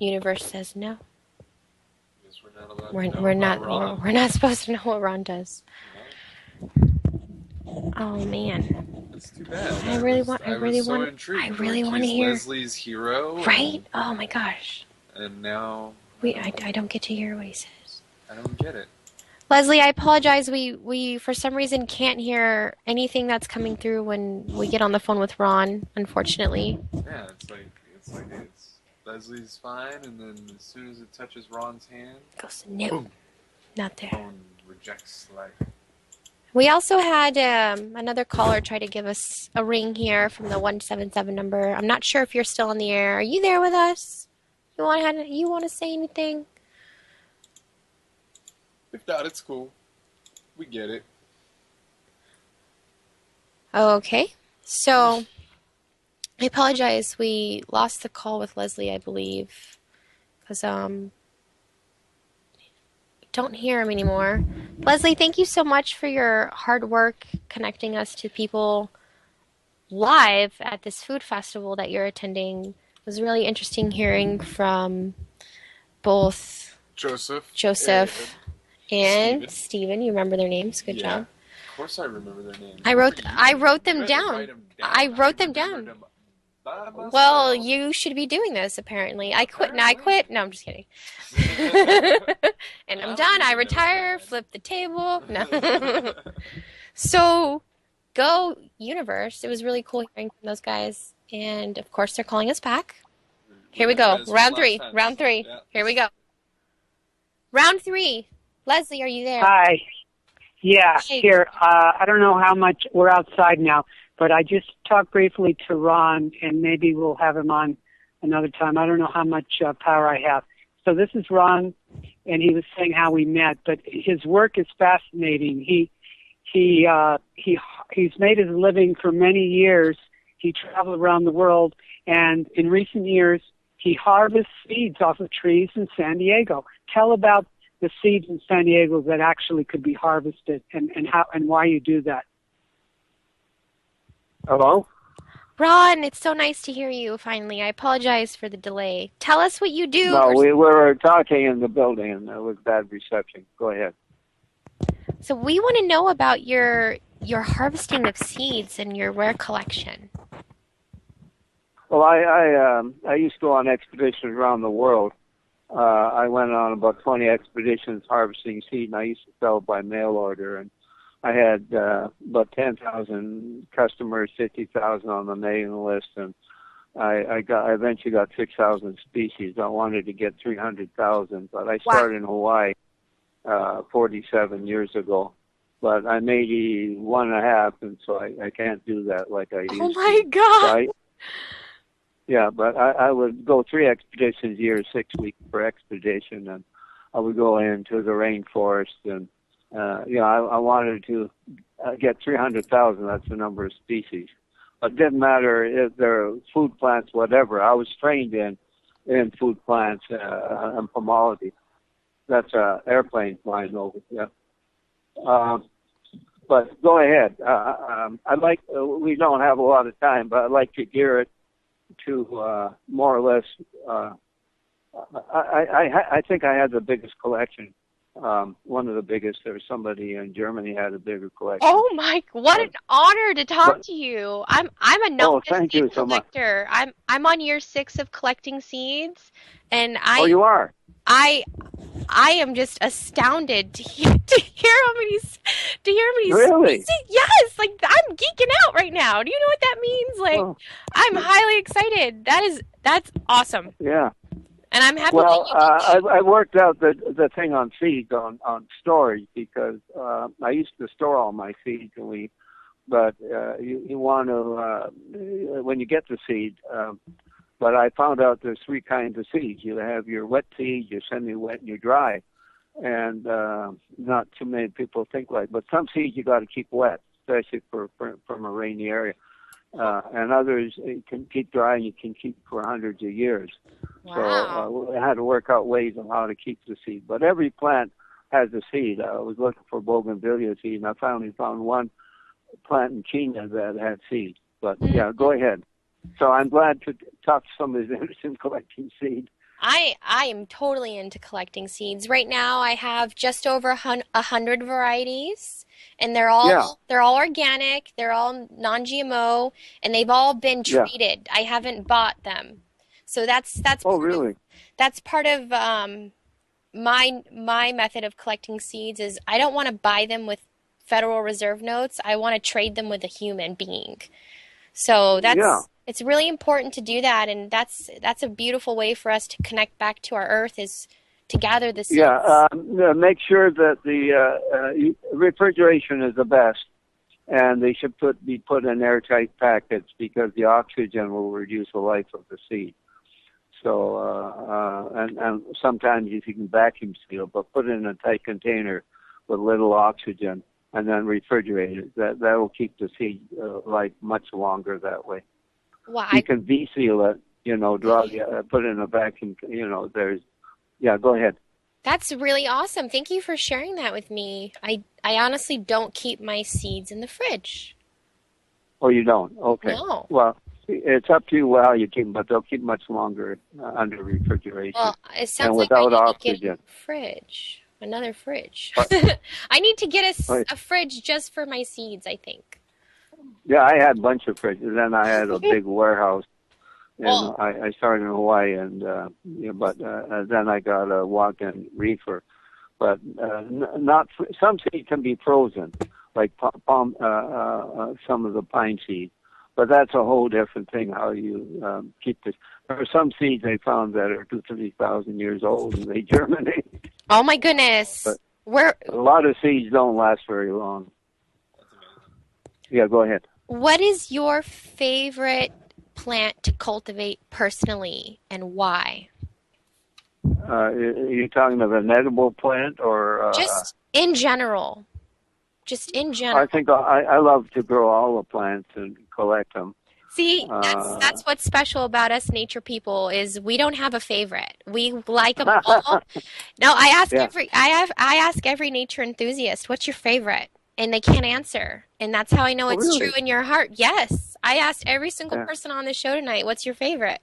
Speaker 1: Universe says no.
Speaker 2: Guess we're not allowed
Speaker 1: We're
Speaker 2: to know
Speaker 1: we're
Speaker 2: about
Speaker 1: not
Speaker 2: Ron.
Speaker 1: we're not supposed to know what Ron does.
Speaker 2: No,
Speaker 1: Oh man,
Speaker 2: that's too bad.
Speaker 1: I really
Speaker 2: was so
Speaker 1: want
Speaker 2: intrigued.
Speaker 1: I really
Speaker 2: Like,
Speaker 1: want to
Speaker 2: he's
Speaker 1: hear.
Speaker 2: Leslie's hero,
Speaker 1: Right? Oh my gosh.
Speaker 2: and now
Speaker 1: I don't get to hear what he says.
Speaker 2: I don't get it.
Speaker 1: Leslie, I apologize. We for some reason can't hear anything that's coming through when we get on the phone with Ron, unfortunately.
Speaker 2: Yeah, it's Leslie's fine, and then as soon as it touches Ron's hand,
Speaker 1: It goes, no,
Speaker 2: boom,
Speaker 1: not there.
Speaker 2: phone rejects life.
Speaker 1: We also had another caller try to give us a ring here from the 177 number. I'm not sure if you're still on the air. Are you there with us? You want to say anything?
Speaker 2: If not, it's cool. We get it.
Speaker 1: Okay. So, I apologize. We lost the call with Leslie, I believe, because don't hear him anymore. Leslie, thank you so much for your hard work connecting us to people live at this food festival that you're attending. It was really interesting hearing from both Joseph and Steven. You remember their names? Good job.
Speaker 2: Of course I remember their names.
Speaker 1: I wrote them
Speaker 2: You had to
Speaker 1: down.
Speaker 2: write them down.
Speaker 1: I wrote them
Speaker 2: remembered
Speaker 1: down.
Speaker 2: them by myself.
Speaker 1: Well, you should be doing this apparently. I quit. Now I quit. No, I'm just kidding. And I'm done. I retire. Flip the table. No. So, go Universe. It was really cool hearing from those guys, and of course they're calling us back. Here we go. Round three.
Speaker 2: Yeah.
Speaker 1: Here we go. Round 3. Leslie, are you there?
Speaker 3: Hi. Yeah,
Speaker 1: Hey.
Speaker 3: here. I don't know how much we're outside now, but I just talked briefly to Ron, and maybe we'll have him on another time. I don't know how much power I have. So this is Ron, and he was saying how we met, but his work is fascinating. He's made his living for many years. He traveled around the world, and in recent years, he harvests seeds off of trees in San Diego. Tell about the seeds in San Diego that actually could be harvested, and how and why you do that. Hello?
Speaker 1: Ron, it's so nice to hear you finally. I apologize for the delay. Tell us what you do.
Speaker 6: No, we were talking in the building and there was bad reception. Go ahead.
Speaker 1: So we want to know about your harvesting of seeds and your rare collection.
Speaker 6: Well, I used to go on expeditions around the world. I went on about 20 expeditions harvesting seed, and I used to sell by mail order. And I had about 10,000 customers, 50,000 on the mailing list, and I eventually got 6,000 species. I wanted to get 300,000, but I started in Hawaii 47 years ago. But I'm 81 and a half, and so I can't do that like I used to.
Speaker 1: Oh my God!
Speaker 6: Right? Yeah, but I would go 3 expeditions a year, 6 weeks per expedition, and I would go into the rainforest, and I wanted to get 300,000. That's the number of species. But it didn't matter if they're food plants, whatever. I was trained in food plants and pomology. That's an airplane flying over. Yeah. But go ahead. I'd like. We don't have a lot of time, but I'd like to gear it to more or less. I think I had the biggest collection one of the biggest. There's somebody in Germany had a bigger collection.
Speaker 1: Oh my, what an
Speaker 6: But,
Speaker 1: honor to talk
Speaker 6: but
Speaker 1: to you. I'm a
Speaker 6: oh,
Speaker 1: novice
Speaker 6: thank
Speaker 1: seed
Speaker 6: you so much.
Speaker 1: collector. I'm on year 6 of collecting seeds, and
Speaker 6: Oh, you are?
Speaker 1: I I am just astounded to hear how many
Speaker 6: Really?
Speaker 1: species. Yes, like I'm geeking out right now. Do you know what that means? Like
Speaker 6: Well,
Speaker 1: I'm highly excited. That's awesome,
Speaker 6: yeah.
Speaker 1: and I'm happy that
Speaker 6: Well,
Speaker 1: you teach.
Speaker 6: I worked out the thing on seeds on storage because I used to store all my seeds, but you want to when you get the seed. But I found out there's 3 kinds of seeds. You have your wet seed, your semi-wet, and your dry. And not too many people think like. But some seeds you got to keep wet, especially from a rainy area. And others you can keep dry and you can keep for hundreds of years.
Speaker 1: Wow.
Speaker 6: So I had to work out ways on how to keep the seed. But every plant has a seed. I was looking for bougainvillea seed, and I finally found one plant in Kenya that had seeds. But yeah, go ahead. So I'm glad to talk to somebody who's interested in collecting seeds.
Speaker 1: I am totally into collecting seeds. Right now, I have just over 100 varieties, and
Speaker 6: Yeah,
Speaker 1: they're all organic. They're all non-GMO, and they've all been
Speaker 6: yeah.
Speaker 1: treated. I haven't bought them, so
Speaker 6: Oh, really?
Speaker 1: that's part of my method of collecting seeds is I don't want to buy them with Federal Reserve notes. I want to trade them with a human being. So
Speaker 6: Yeah,
Speaker 1: it's really important to do that, and that's a beautiful way for us to connect back to our earth is to gather the
Speaker 6: yeah.
Speaker 1: seeds.
Speaker 6: Make sure that the refrigeration is the best, and they should be put in airtight packets because the oxygen will reduce the life of the seed. So, and sometimes if you can vacuum seal, but put it in a tight container with little oxygen and then refrigerate it. That will keep the seed life much longer that way.
Speaker 1: Wow,
Speaker 6: You can V-seal it, put it in a vacuum, yeah, go ahead.
Speaker 1: that's really awesome. Thank you for sharing that with me. I honestly don't keep my seeds in the fridge.
Speaker 6: Oh, you don't? Okay.
Speaker 1: No.
Speaker 6: Well, it's up to you how you keep them, but they'll keep much longer under refrigeration
Speaker 1: Well, it
Speaker 6: and
Speaker 1: sounds like I
Speaker 6: without
Speaker 1: need to get
Speaker 6: oxygen.
Speaker 1: a fridge, another fridge.
Speaker 6: But,
Speaker 1: I need to get
Speaker 6: but,
Speaker 1: a fridge just for my seeds, I think.
Speaker 6: yeah, I had a bunch of fridges. Then I had a big warehouse. And
Speaker 1: Well,
Speaker 6: I started in Hawaii, and then I got a walk-in reefer. But not some seeds can be frozen, like some of the pine seeds. But that's a whole different thing. How you keep this? There are some seeds they found that are 2,000-3,000 years old, and they germinate.
Speaker 1: oh my goodness.
Speaker 6: But
Speaker 1: Where
Speaker 6: a lot of seeds don't last very long. Yeah, go ahead.
Speaker 1: What is your favorite plant to cultivate personally and why?
Speaker 6: You're talking of an edible plant, or
Speaker 1: Just in general. Just in
Speaker 6: I
Speaker 1: general.
Speaker 6: think I love to grow all the plants and collect them.
Speaker 1: See, that's what's special about us nature people is we don't have a favorite. We like them all. No,
Speaker 6: Yeah.
Speaker 1: I ask every nature enthusiast, what's your favorite? And they can't answer. And that's how I know
Speaker 6: Oh,
Speaker 1: it's true
Speaker 6: really?
Speaker 1: in your heart. Yes. I asked every single
Speaker 6: Yeah.
Speaker 1: person on the show tonight, what's your favorite?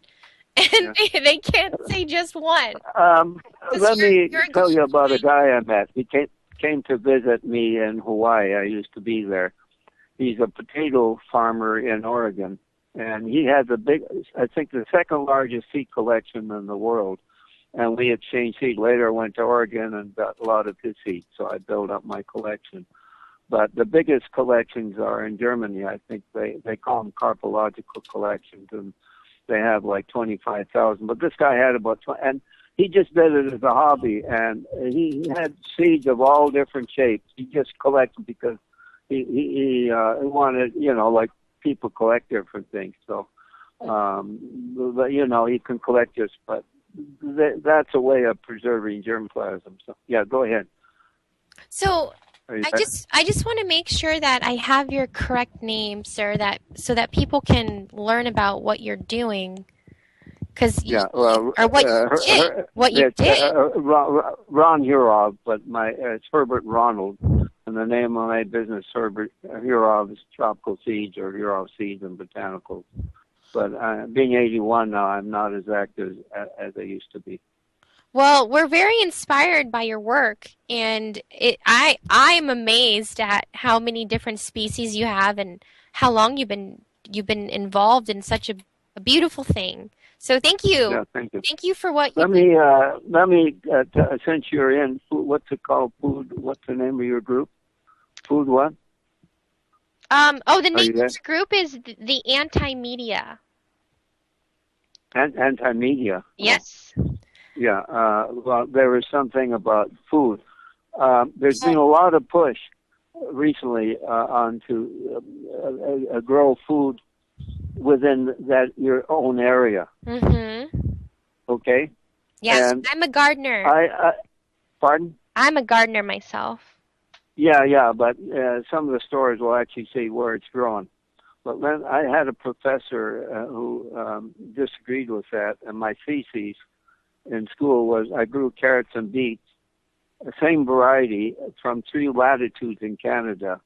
Speaker 1: And
Speaker 6: Yeah.
Speaker 1: they can't say just one.
Speaker 6: Let me
Speaker 1: You're a
Speaker 6: tell you about a
Speaker 1: glowing.
Speaker 6: guy I met. He came to visit me in Hawaii. I used to be there. He's a potato farmer in Oregon, and he has I think the second largest seed collection in the world. And we exchanged seed. Later, I went to Oregon and got a lot of his seeds, so I built up my collection. But the biggest collections are in Germany. I think they call them carpological collections, and they have like 25,000. But this guy had about 20, and he just did it as a hobby, and he had seeds of all different shapes. He just collected because he wanted, like people collect different things. So, he can collect just, but that's a way of preserving germplasm. So, yeah, go ahead.
Speaker 1: So
Speaker 6: Are you
Speaker 1: I just want to make sure that I have your correct name, sir, so that people can learn about what you're doing, because
Speaker 6: Yeah, well,
Speaker 1: or what you
Speaker 6: it's
Speaker 1: did.
Speaker 6: Ron Hurov, but it's Herbert Ronald, and the name of my business, Herbert Hurov, is Tropical Seeds or Hurov Seeds and Botanicals. But being 81 now, I'm not as active as I used to be.
Speaker 1: Well, we're very inspired by your work, and I'm amazed at how many different species you have and how long you've been involved in such a beautiful thing. So
Speaker 6: Yeah, thank you.
Speaker 1: thank you for what you
Speaker 6: Let
Speaker 1: do.
Speaker 6: me, since you're in, what's it called? Food, what's the name of your group? Food what?
Speaker 1: The
Speaker 6: Are
Speaker 1: name
Speaker 6: you
Speaker 1: of
Speaker 6: there?
Speaker 1: the group is the Anti-Media.
Speaker 6: Anti-media. Oh,
Speaker 1: Yes.
Speaker 6: yeah. Well, there was something about food. There's been a lot of push recently onto grow food within your own area.
Speaker 1: Mm-hmm.
Speaker 6: Okay,
Speaker 1: Yes,
Speaker 6: and
Speaker 1: I'm a gardener.
Speaker 6: pardon?
Speaker 1: I'm a gardener myself.
Speaker 6: Yeah, but some of the stores will actually say where it's grown. But then I had a professor who disagreed with that, and my thesis in school was I grew carrots and beets, the same variety from 3 latitudes in Canada,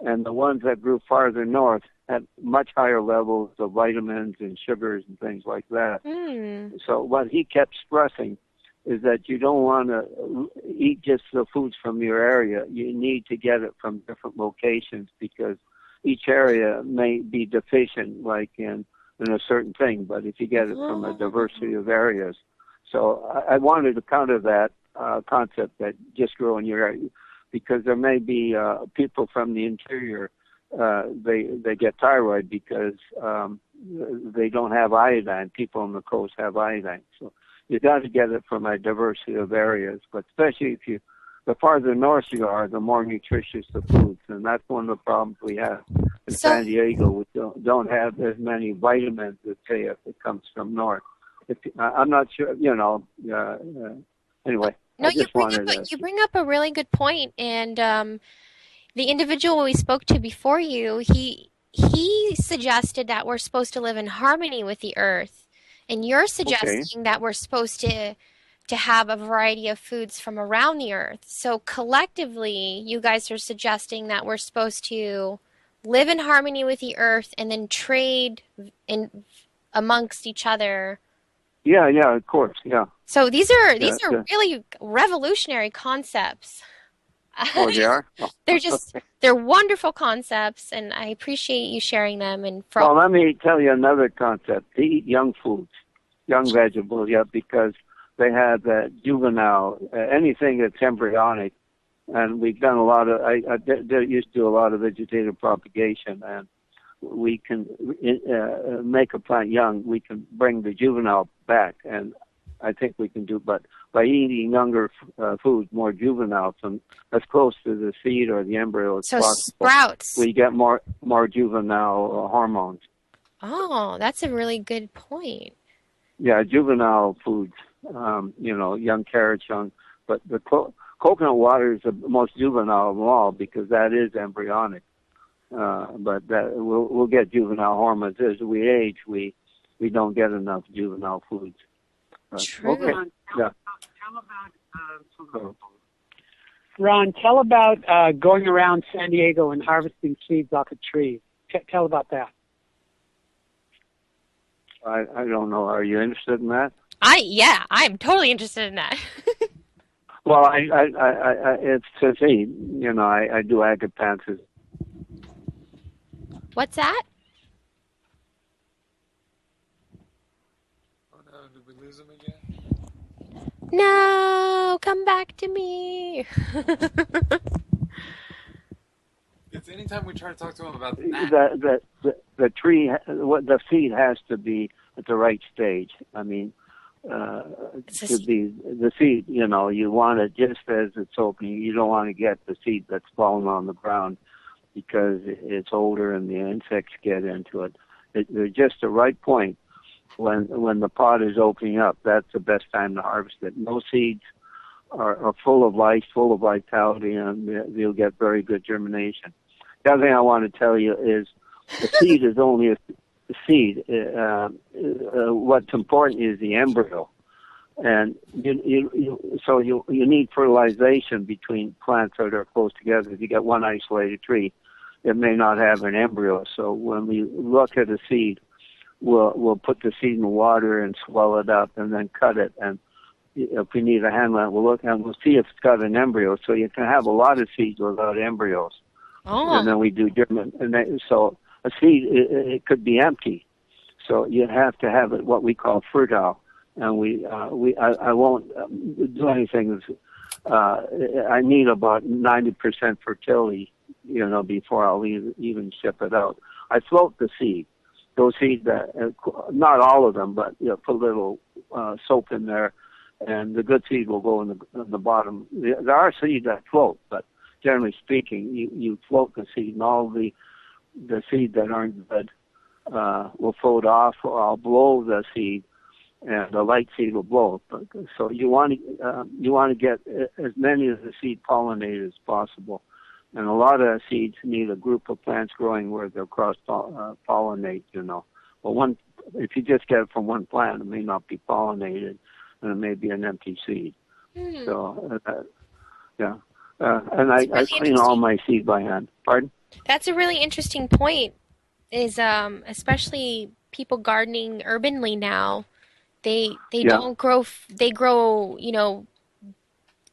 Speaker 6: and the ones that grew farther north had much higher levels of vitamins and sugars and things like that.
Speaker 1: Hmm.
Speaker 6: So what he kept stressing is that you don't want to eat just the foods from your area. You need to get it from different locations because each area may be deficient, like in a certain thing. But if you get it from a diversity of areas, so I wanted to counter that concept that just grow in your area, because there may be people from the interior. They get thyroid because they don't have iodine. People on the coast have iodine, so you got to get it from a diversity of areas. But especially the farther north you are, the more nutritious the foods, and that's one of the problems we have in
Speaker 1: So,
Speaker 6: San Diego. We don't have as many vitamins as say if it comes from north. I'm not sure, anyway,
Speaker 1: no,
Speaker 6: I just wanted
Speaker 1: you bring up a really good point, and the individual we spoke to before you, he suggested that we're supposed to live in harmony with the earth, and you're
Speaker 6: okay.
Speaker 1: suggesting that we're supposed to have a variety of foods from around the earth. So collectively, you guys are suggesting that we're supposed to live in harmony with the earth and then trade in amongst each other.
Speaker 6: Yeah, of course, yeah.
Speaker 1: So
Speaker 6: Yeah,
Speaker 1: these are really revolutionary concepts.
Speaker 6: oh, they are? Oh,
Speaker 1: They're just
Speaker 6: okay.
Speaker 1: they're wonderful concepts, and I appreciate you sharing them. And for
Speaker 6: Well, let me tell you another concept. To eat young foods, young vegetables, yeah, because they have that juvenile, anything that's embryonic. And we've done a lot of, used to do a lot of vegetative propagation, and we can make a plant young. We can bring the juvenile back, and I think we can do, but by eating younger foods, more juvenile, from as close to the seed or the embryo as
Speaker 1: so
Speaker 6: possible,
Speaker 1: sprouts.
Speaker 6: we get more juvenile hormones.
Speaker 1: Oh, that's a really good point.
Speaker 6: Yeah, juvenile foods, young carrots, but the coconut water is the most juvenile of them all because that is embryonic. But that we'll get juvenile hormones as we age. We don't get enough juvenile foods.
Speaker 1: True.
Speaker 6: Okay. Yeah.
Speaker 3: Ron, tell about going around San Diego and harvesting seeds off of trees. Tell about that.
Speaker 6: I don't know. Are you interested in that?
Speaker 1: I'm totally interested in that.
Speaker 6: Well, it's to see. I do agapanthus.
Speaker 1: What's that?
Speaker 2: Oh no, did we lose him again?
Speaker 1: No, come back to me.
Speaker 2: It's anytime we try to talk to him about that.
Speaker 6: The tree, the seed has to be at the right stage. I mean, to be the seed. You want it just as it's opening. You don't want to get the seed that's fallen on the ground because it's older and the insects get into it. They're just the right point when the pod is opening up. That's the best time to harvest it. No seeds are full of life, full of vitality, and you'll get very good germination. The other thing I want to tell you is the seed is only a seed. What's important is the embryo, and you need fertilization between plants that are close together. If you get one isolated tree, it may not have an embryo. So when we look at a seed, we'll put the seed in water and swell it up, and then cut it and if we need a handle, we'll look and we'll see if it's got an embryo. So you can have a lot of seeds without embryos, and
Speaker 1: Oh,
Speaker 6: then we do germination. And so a seed it could be empty, so you have to have it what we call fertile. And I won't do anything. I need about 90% fertility, before I'll even ship it out. I float the seed. Those seeds that, not all of them, but put a little soap in there, and the good seed will go in the bottom. There are seeds that float, but generally speaking, you float the seed, and all the seeds that aren't good will float off, or I'll blow the seed, and the light seed will blow. So you want to get as many of the seed pollinated as possible. And a lot of seeds need a group of plants growing where they'll cross pollinate. Well, if you just get it from one plant, it may not be pollinated, and it may be an empty seed.
Speaker 1: hmm.
Speaker 6: So yeah, and I
Speaker 1: Really
Speaker 6: clean all
Speaker 1: interesting.
Speaker 6: my seed by hand. Pardon?
Speaker 1: That's a really interesting point. Is especially people gardening urbanly now. They
Speaker 6: Yeah.
Speaker 1: don't grow. They grow,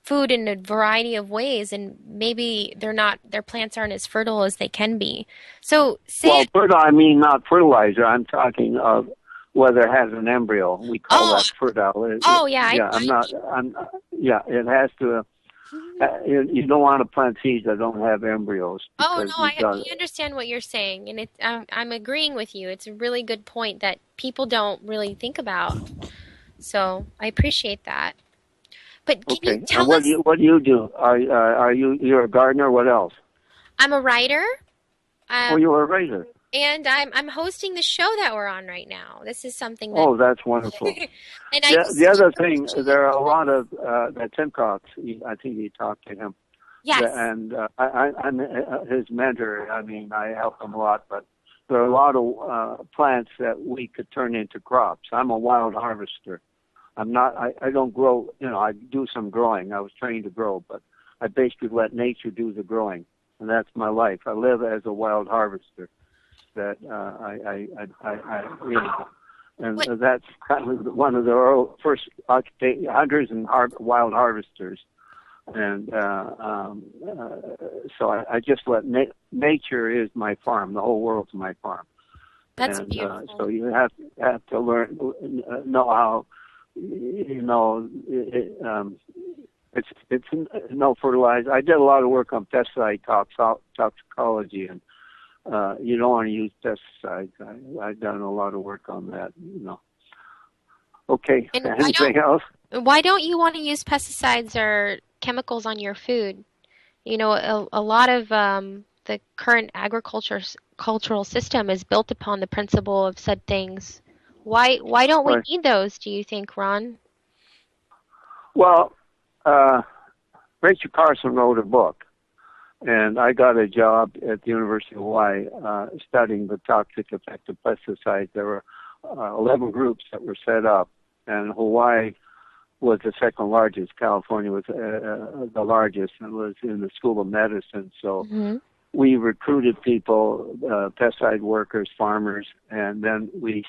Speaker 1: food in a variety of ways, and maybe their plants aren't as fertile as they can be. So
Speaker 6: Well, I mean not fertilizer. I'm talking of whether it has an embryo. We call
Speaker 1: oh
Speaker 6: that fertile.
Speaker 1: oh yeah,
Speaker 6: Yeah, yeah, it has to. You don't want to plant seeds that don't have embryos
Speaker 1: oh
Speaker 6: because
Speaker 1: no,
Speaker 6: you've got.
Speaker 1: I understand what you're saying, and I'm agreeing with you. It's a really good point that people don't really think about. So I appreciate that. But can you
Speaker 6: Okay, and
Speaker 1: tell us?
Speaker 6: what do you do? You're a gardener? What else?
Speaker 1: I'm a writer.
Speaker 6: Oh,
Speaker 1: Um,
Speaker 6: you're a writer.
Speaker 1: and I'm hosting the show that we're on right now. This is something that,
Speaker 6: Oh, that's wonderful.
Speaker 1: and I
Speaker 6: The
Speaker 1: just
Speaker 6: other thing, there are a lot of that Tim Cox. I think you talked to him,
Speaker 1: yes.
Speaker 6: and I'm his mentor. I mean, I help him a lot, but there are a lot of plants that we could turn into crops. I'm a wild harvester. I'm not. I don't grow. I do some growing. I was trained to grow, but I basically let nature do the growing, and that's my life. I live as a wild harvester. That and
Speaker 1: What
Speaker 6: that's kind of one of the first hunters and wild harvesters. And so I just let nature is my farm. The whole world's my farm.
Speaker 1: that's
Speaker 6: And
Speaker 1: beautiful.
Speaker 6: so you have to learn know how it's no fertilizer. I did a lot of work on pesticide toxicology, and you don't want to use pesticides. I've done a lot of work on that. Okay.
Speaker 1: And
Speaker 6: Anything else?
Speaker 1: why don't you want to use pesticides or chemicals on your food? A lot of the current cultural system is built upon the principle of said things. Why don't we
Speaker 6: Right.
Speaker 1: need those, do you think, Ron?
Speaker 6: Well, Rachel Carson wrote a book, and I got a job at the University of Hawaii studying the toxic effect of pesticides. There were 11 groups that were set up, and Hawaii was the second largest. California was the largest, and was in the School of Medicine. So
Speaker 1: Hmm.
Speaker 6: we recruited people, pesticide workers, farmers, and then we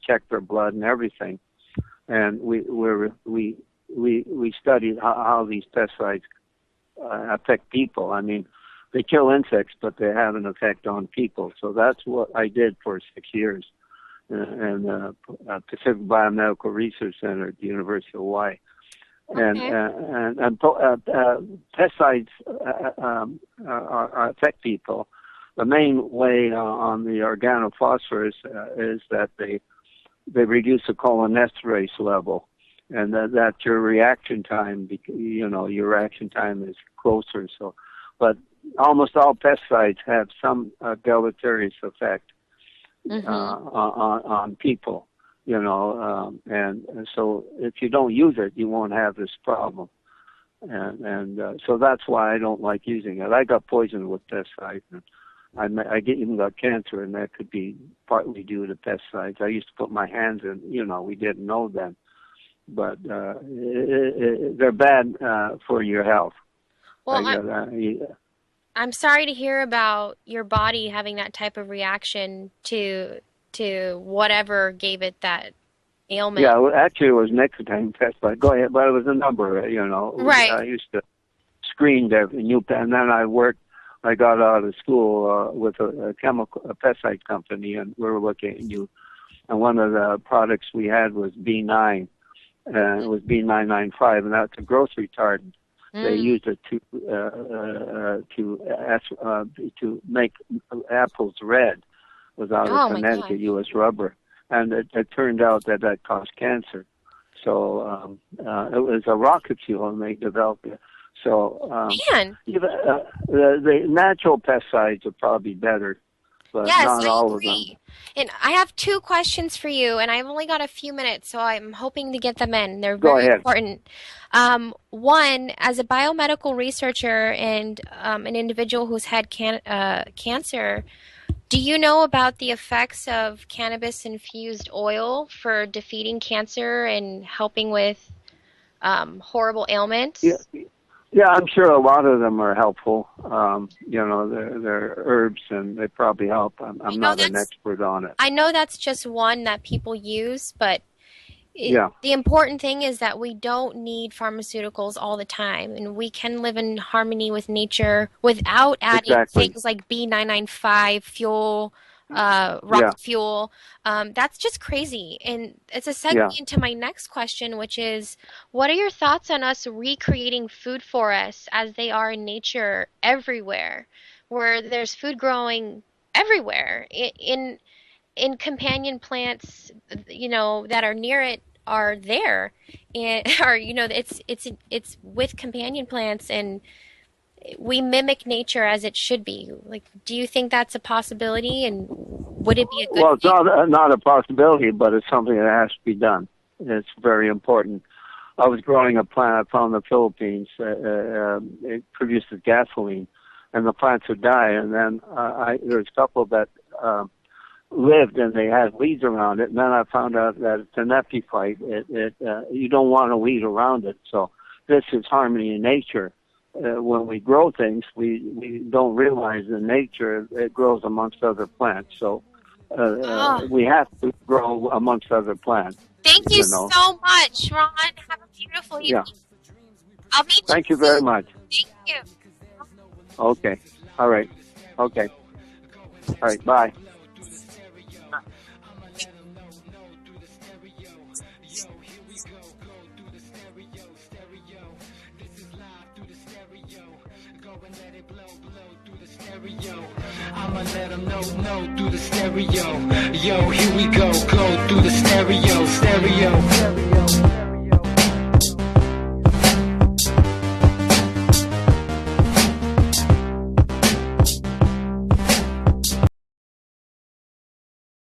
Speaker 6: checked their blood and everything, and we studied how these pesticides affect people. I mean, they kill insects, but they have an effect on people. So that's what I did for 6 years in Pacific Biomedical Research Center at the University of Hawaii.
Speaker 1: Okay.
Speaker 6: And pesticides affect people. The main way on the organophosphorus is that they reduce the cholinesterase level, and that's your reaction time. Your reaction time is closer. So, but almost all pesticides have some deleterious effect
Speaker 1: Hmm.
Speaker 6: on people. And so if you don't use it, you won't have this problem. And so that's why I don't like using it. I got poisoned with pesticides. And even got cancer, and that could be partly due to pesticides. I used to put my hands in. We didn't know then, but they're bad for your health.
Speaker 1: Well, I'm sorry to hear about your body having that type of reaction to whatever gave it that ailment.
Speaker 6: Yeah, well, actually, it was nicotine pesticide. Go ahead, but it was a number.
Speaker 1: Right.
Speaker 6: I used to screen the new, and then I got out of school with a pesticide company, and we were looking at new. And one of the products we had was B9, and it was B995, and that's a growth retardant. They used it to make apples red without
Speaker 1: Oh
Speaker 6: a
Speaker 1: my
Speaker 6: Connecticut
Speaker 1: God.
Speaker 6: U.S. rubber, and it turned out that caused cancer. So it was a rocket fuel, and they developed it. So
Speaker 1: Man.
Speaker 6: the natural pesticides are probably better, but
Speaker 1: Yes,
Speaker 6: not
Speaker 1: I
Speaker 6: all of them.
Speaker 1: agree. And I have two questions for you, and I've only got a few minutes, so I'm hoping to get them in. They're
Speaker 6: Go
Speaker 1: very
Speaker 6: ahead.
Speaker 1: important. One, as a biomedical researcher and an individual who's had cancer, do you know about the effects of cannabis-infused oil for defeating cancer and helping with horrible
Speaker 6: Yeah,
Speaker 1: ailments?
Speaker 6: yeah, I'm sure a lot of them are helpful. They're herbs, and they probably help.
Speaker 1: I
Speaker 6: I'm
Speaker 1: know
Speaker 6: not an expert on it.
Speaker 1: I know that's just one that people use, but
Speaker 6: Yeah,
Speaker 1: the important thing is that we don't need pharmaceuticals all the time, and we can live in harmony with nature without adding
Speaker 6: exactly.
Speaker 1: things like B995 fuel,
Speaker 6: Yeah,
Speaker 1: rocket fuel. That's just crazy. And it's a segue
Speaker 6: yeah.
Speaker 1: into my next question, which is, what are your thoughts on us recreating food forests as they are in nature everywhere, where there's food growing everywhere in companion plants, that are near it are there, and or it's with companion plants, and we mimic nature as it should be. Like, do you think that's a possibility, and would it be a good
Speaker 6: Well, it's
Speaker 1: thing?
Speaker 6: not a possibility, but it's something that has to be done. It's very important. I was growing a plant I found in the Philippines. It produces gasoline, and the plants would die. And then there's a couple that lived, and they had weeds around it. And then I found out that it's an epiphyte. You don't want a weed around it. So this is harmony in nature. When we grow things, we don't realize in nature it grows amongst other plants. So
Speaker 1: Oh,
Speaker 6: we have to grow amongst other plants.
Speaker 1: thank you
Speaker 6: You know.
Speaker 1: so much, Ron. Have a beautiful
Speaker 6: Yeah.
Speaker 1: evening. I'll meet
Speaker 6: Thank you
Speaker 1: you
Speaker 6: very
Speaker 1: soon.
Speaker 6: much.
Speaker 1: Thank you.
Speaker 6: Okay. All right. Okay. All right. Bye.
Speaker 7: I'ma let 'em know through the stereo. Yo, here we go through the stereo.